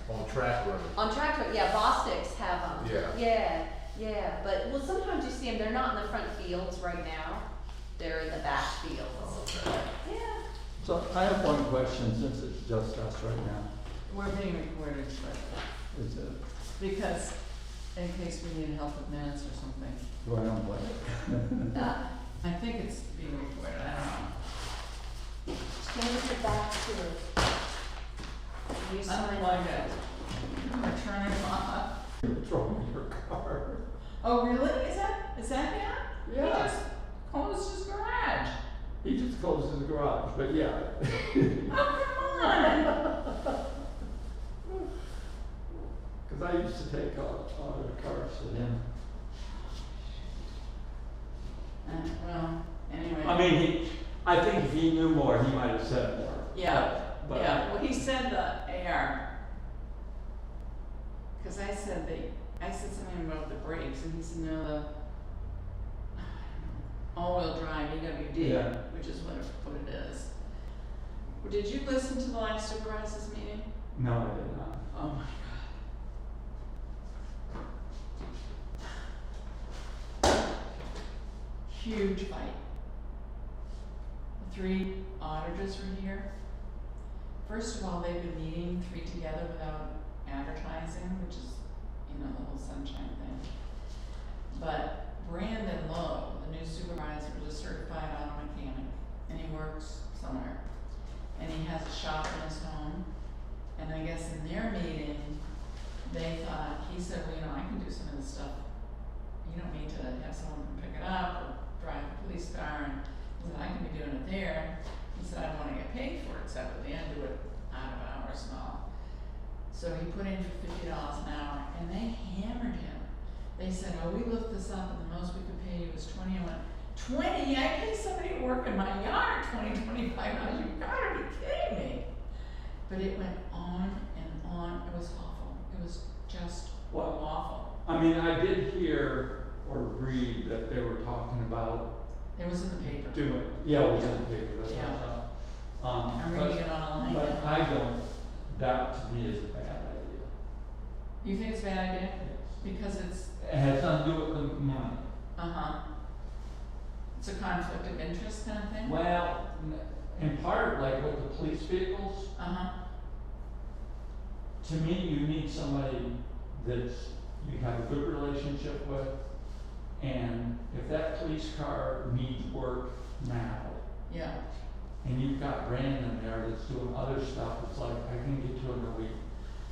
on track road. On tractor, yeah, Bostics have them. Yeah. Yeah, but, well, sometimes you see them, they're not in the front fields right now, they're in the back fields. Okay. Yeah. So I have one question, since it's just us right now. We're being recorded, but, Is it, because in case we need help with minutes or something. do I unplug it? I think it's being recorded, I don't know. Change it back to. You sign. Unplug it. Or turn it off. Throw in your car. Oh, really? Is that him? He Yeah. just closed his garage. He just closes the garage, but yeah. Oh, come on. Cause I used to take all the cars to him. Well, anyway. I mean, I think if he knew more, he might have said more. Yeah, But- yeah, well, he said the AR. Cause I said something about the brakes, and he said, no, the, all-wheel drive, EWD, Yeah. which is what it is. Did you listen to the last supervisors meeting? No, I did not. Oh my God. Huge fight. The 3 auditors were here. First of all, they've been meeting 3 together without advertising, which is, the whole sunshine thing. But Brandon Lowe, the new supervisor, is a certified auto mechanic, and he works somewhere. And he has a shop in his home, and I guess in their meeting, they thought, he said, well, I can do some of this stuff. You don't need to have someone come pick it up or drive a police car, and he said, I can be doing it there. He said, I don't wanna get paid for it separately, I do it out of hours and all. So he put in for $50 an hour, and they hammered him. They said, oh, we looked this up, and the most we could pay you was 20. I went, 20? I pay somebody to work in my yard $20, $25. You gotta be kidding me. But it went on and on. It was awful. It was just awful. I mean, I did hear or read that they were talking about It was in the paper. doing, yeah, it was in the paper, that's what Yeah. I thought. I'm reading it online. But I don't, that to me is a bad idea. You think it's a bad idea? Because it's, It has nothing to do with the money. it's a conflict of interest kind of thing? Well, in part, like with the police vehicles, to me, you need somebody that's, you have a good relationship with, and if that police car needs work now, Yeah. and you've got Brandon there that's doing other stuff, it's like, I can get to it in a week.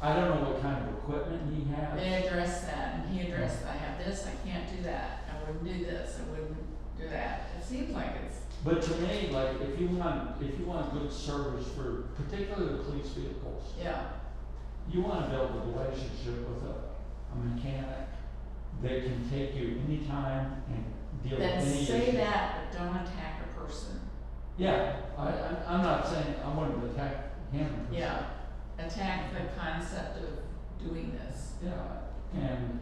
I don't know what kind of equipment he has. They addressed that, and he addressed, I have this, I can't do that, I wouldn't do this, I wouldn't do that. It seems like it's, But to me, like, if you want good service for particularly the police vehicles, yeah, you wanna build a relationship with a mechanic that can take you anytime and deal with then any issue. say that, but don't attack a person. Yeah, I'm not saying I wouldn't attack him. per se. Yeah, attack the concept of doing this. Yeah, and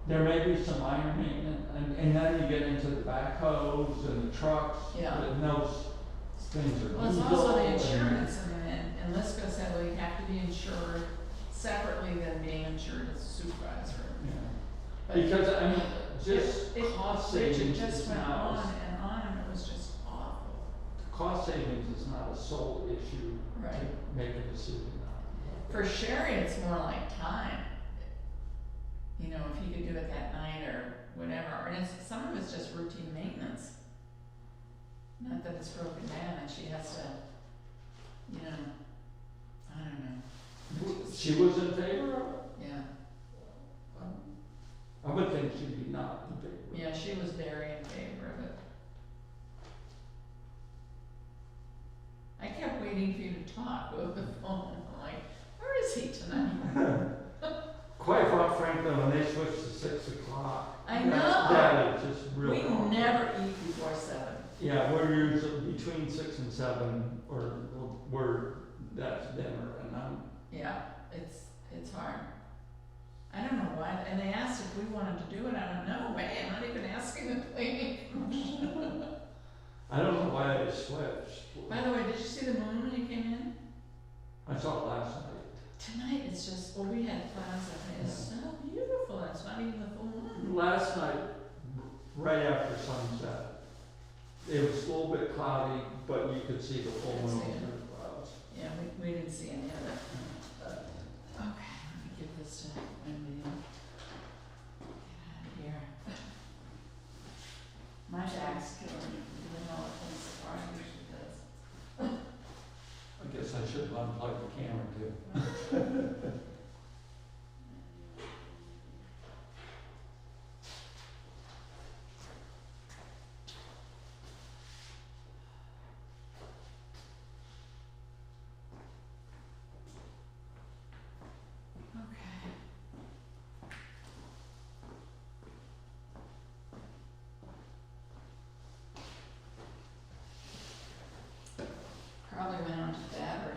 there may be some minor maintenance, and then you get into the backhoes and the trucks. Yeah. And those things are. Well, it's diesel also the and- insurance, and Lisco said, well, you have to be insured separately than being insured as a supervisor. Yeah. But Because, I mean, just it- cost Richard savings just is went not, on, and it was just awful. cost savings is not a sole issue Right. to make a decision on. For Sherry, it's more like time. If he could do it that night or whatever, and some of it's just routine maintenance. Not that it's broken down and she has to, I don't know. She was in favor of it? Yeah, I would think she'd be not in favor. yeah, she was very in favor of it. I kept waiting for you to talk over the phone, I'm like, where is he tonight? Quite frankly, when they switched to 6 o'clock. I know. That is just real. We wrong. never eat before 7. Yeah, we're usually between 6 and 7, or that's dinner, and I'm. Yeah, it's hard. I don't know why, and they asked if we wanted to do it, I went, no way, I'm not even asking the planning commission. I don't know why they switched. By the way, did you see the moon when you came in? I saw it last night. Tonight it's just, well, we had clouds up there, it's so beautiful, it's not even the full moon. Last night, right after sunset, it was a little bit cloudy, but you could see the full moon through the clouds. Yeah, we didn't see any of it. Okay, let me give this to Wendy. Get out of here. My back's killing me, doing all the things the car usually does. I guess I should have unplugged the camera too. Okay. Probably went onto battery.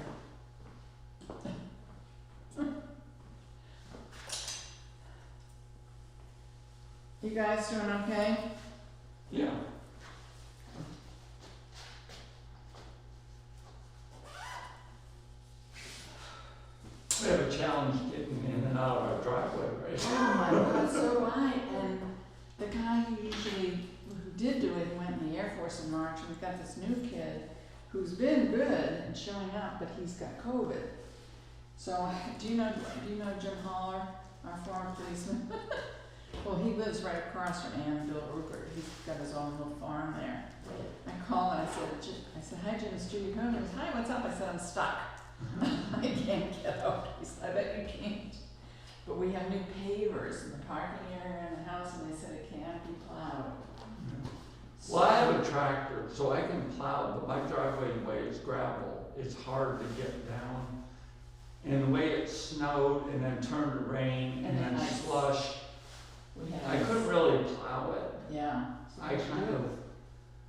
You guys doing okay? Yeah. We have a challenge getting in and out of our driveway right Oh now. my God, so do I. And the guy who did do it, he went in the Air Force in March, and we've got this new kid who's been good and showing up, but he's got COVID. So, do you know Jim Holler, our former policeman? Well, he lives right across from Ann and Bill Rupert. He's got his own little farm there. I called and I said, hi Jim, it's Judy Cohn. He goes, hi, what's up? I said, I'm stuck. I can't get out. He said, I bet you can't. But we have new pavers in the parking area in the house, and they said it can't be plowed. Well, I have a tractor, so I can plow, but my driveway way is gravel. It's hard to get down. And the way it snowed and then turned to rain and then ice. slush, We had I couldn't really plow it. Yeah.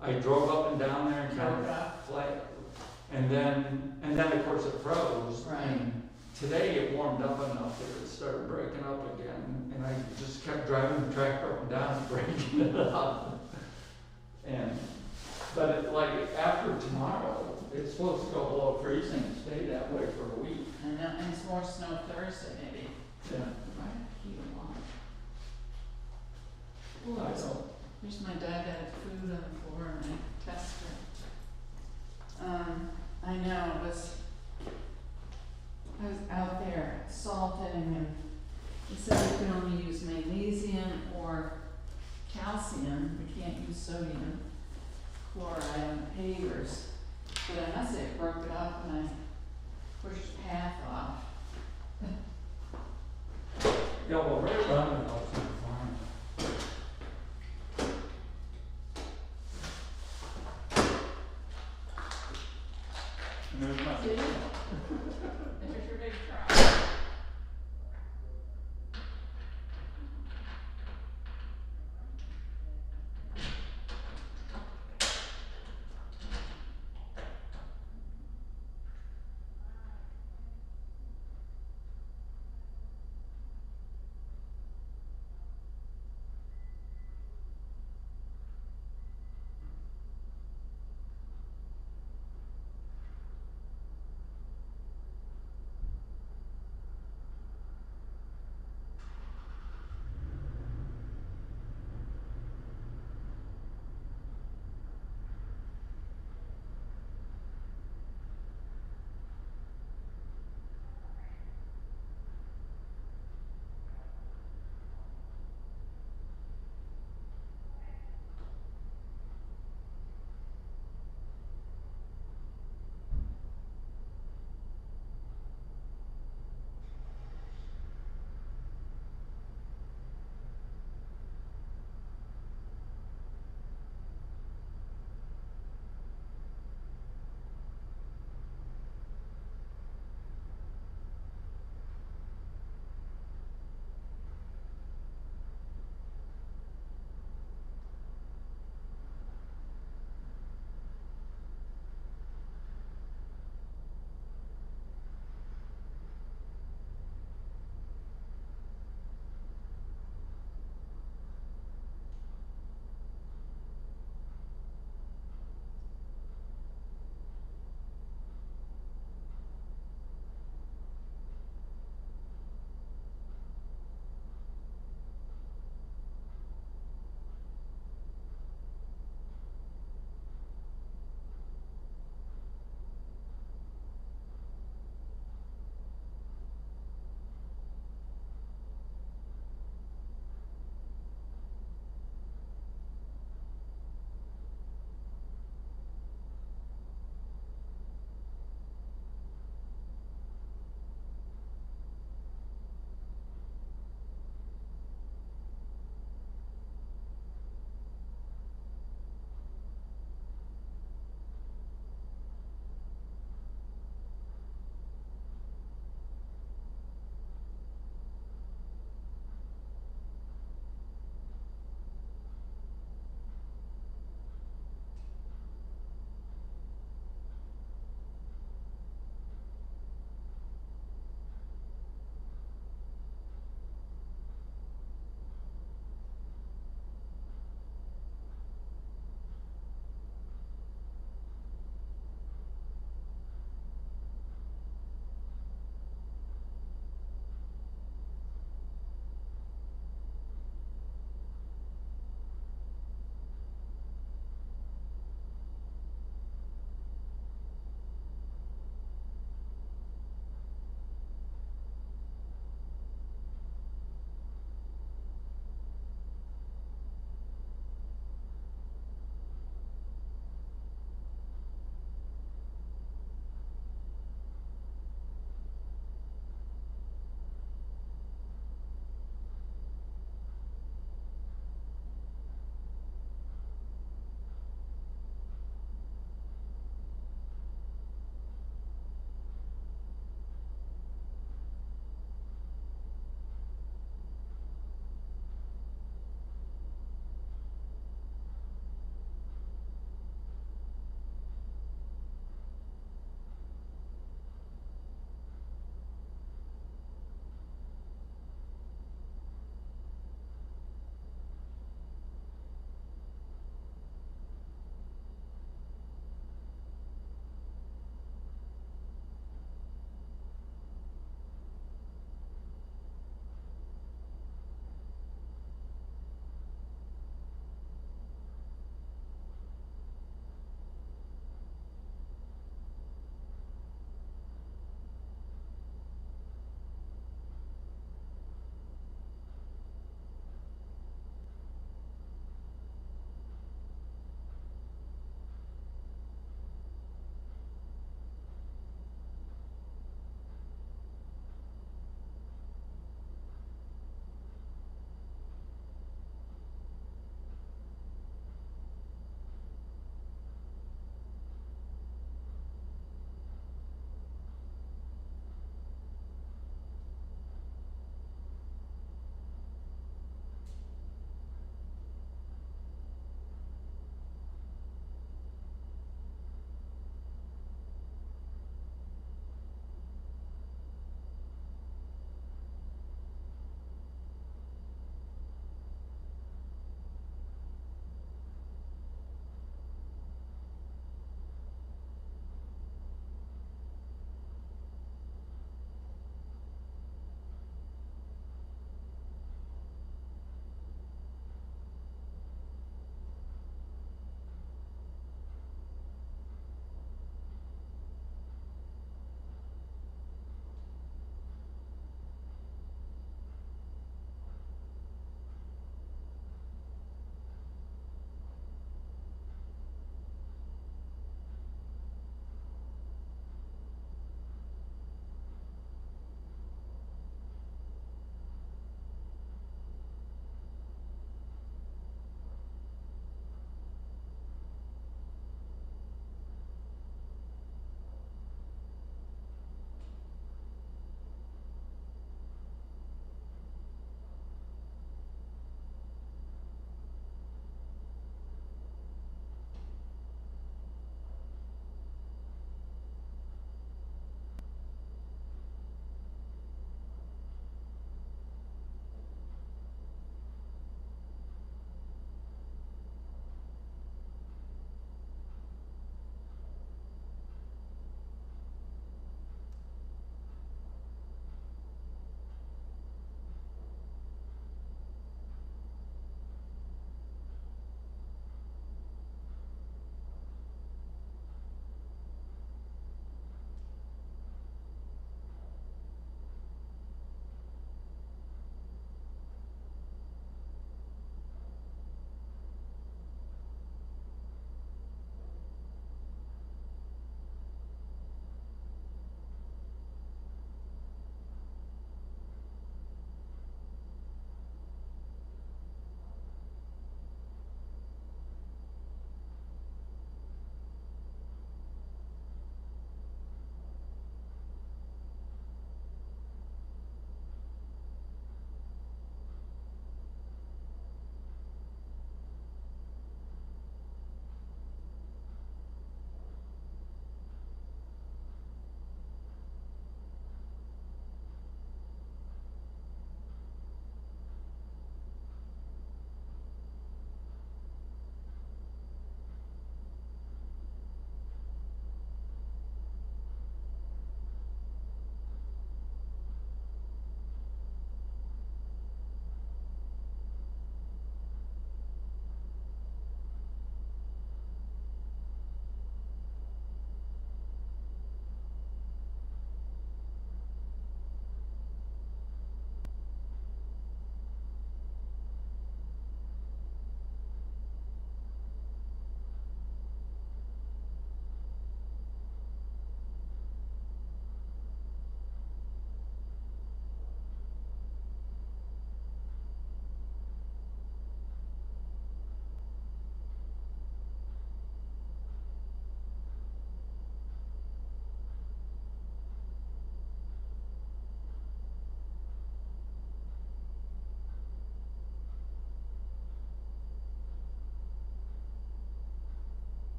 I drove up and down there and kind Drove of up. flat. And then of course it froze. Right. And today it warmed up enough that it started breaking up again. And I just kept driving the tractor up and down and breaking it up. But it, like after tomorrow, it's supposed to go below freezing and stay that way for a week. I know, and it's more snow Thursday maybe. Yeah. Right, heat a lot. I don't. Here's my diabetic food on the floor and my tester. I know, I was out there salting, and he said we can only use magnesium or calcium, we can't use sodium chloride on the pavers. But I must say it broke it up when I pushed the path off. Yeah, well, right around the house on the farm. And there's my There's your big truck.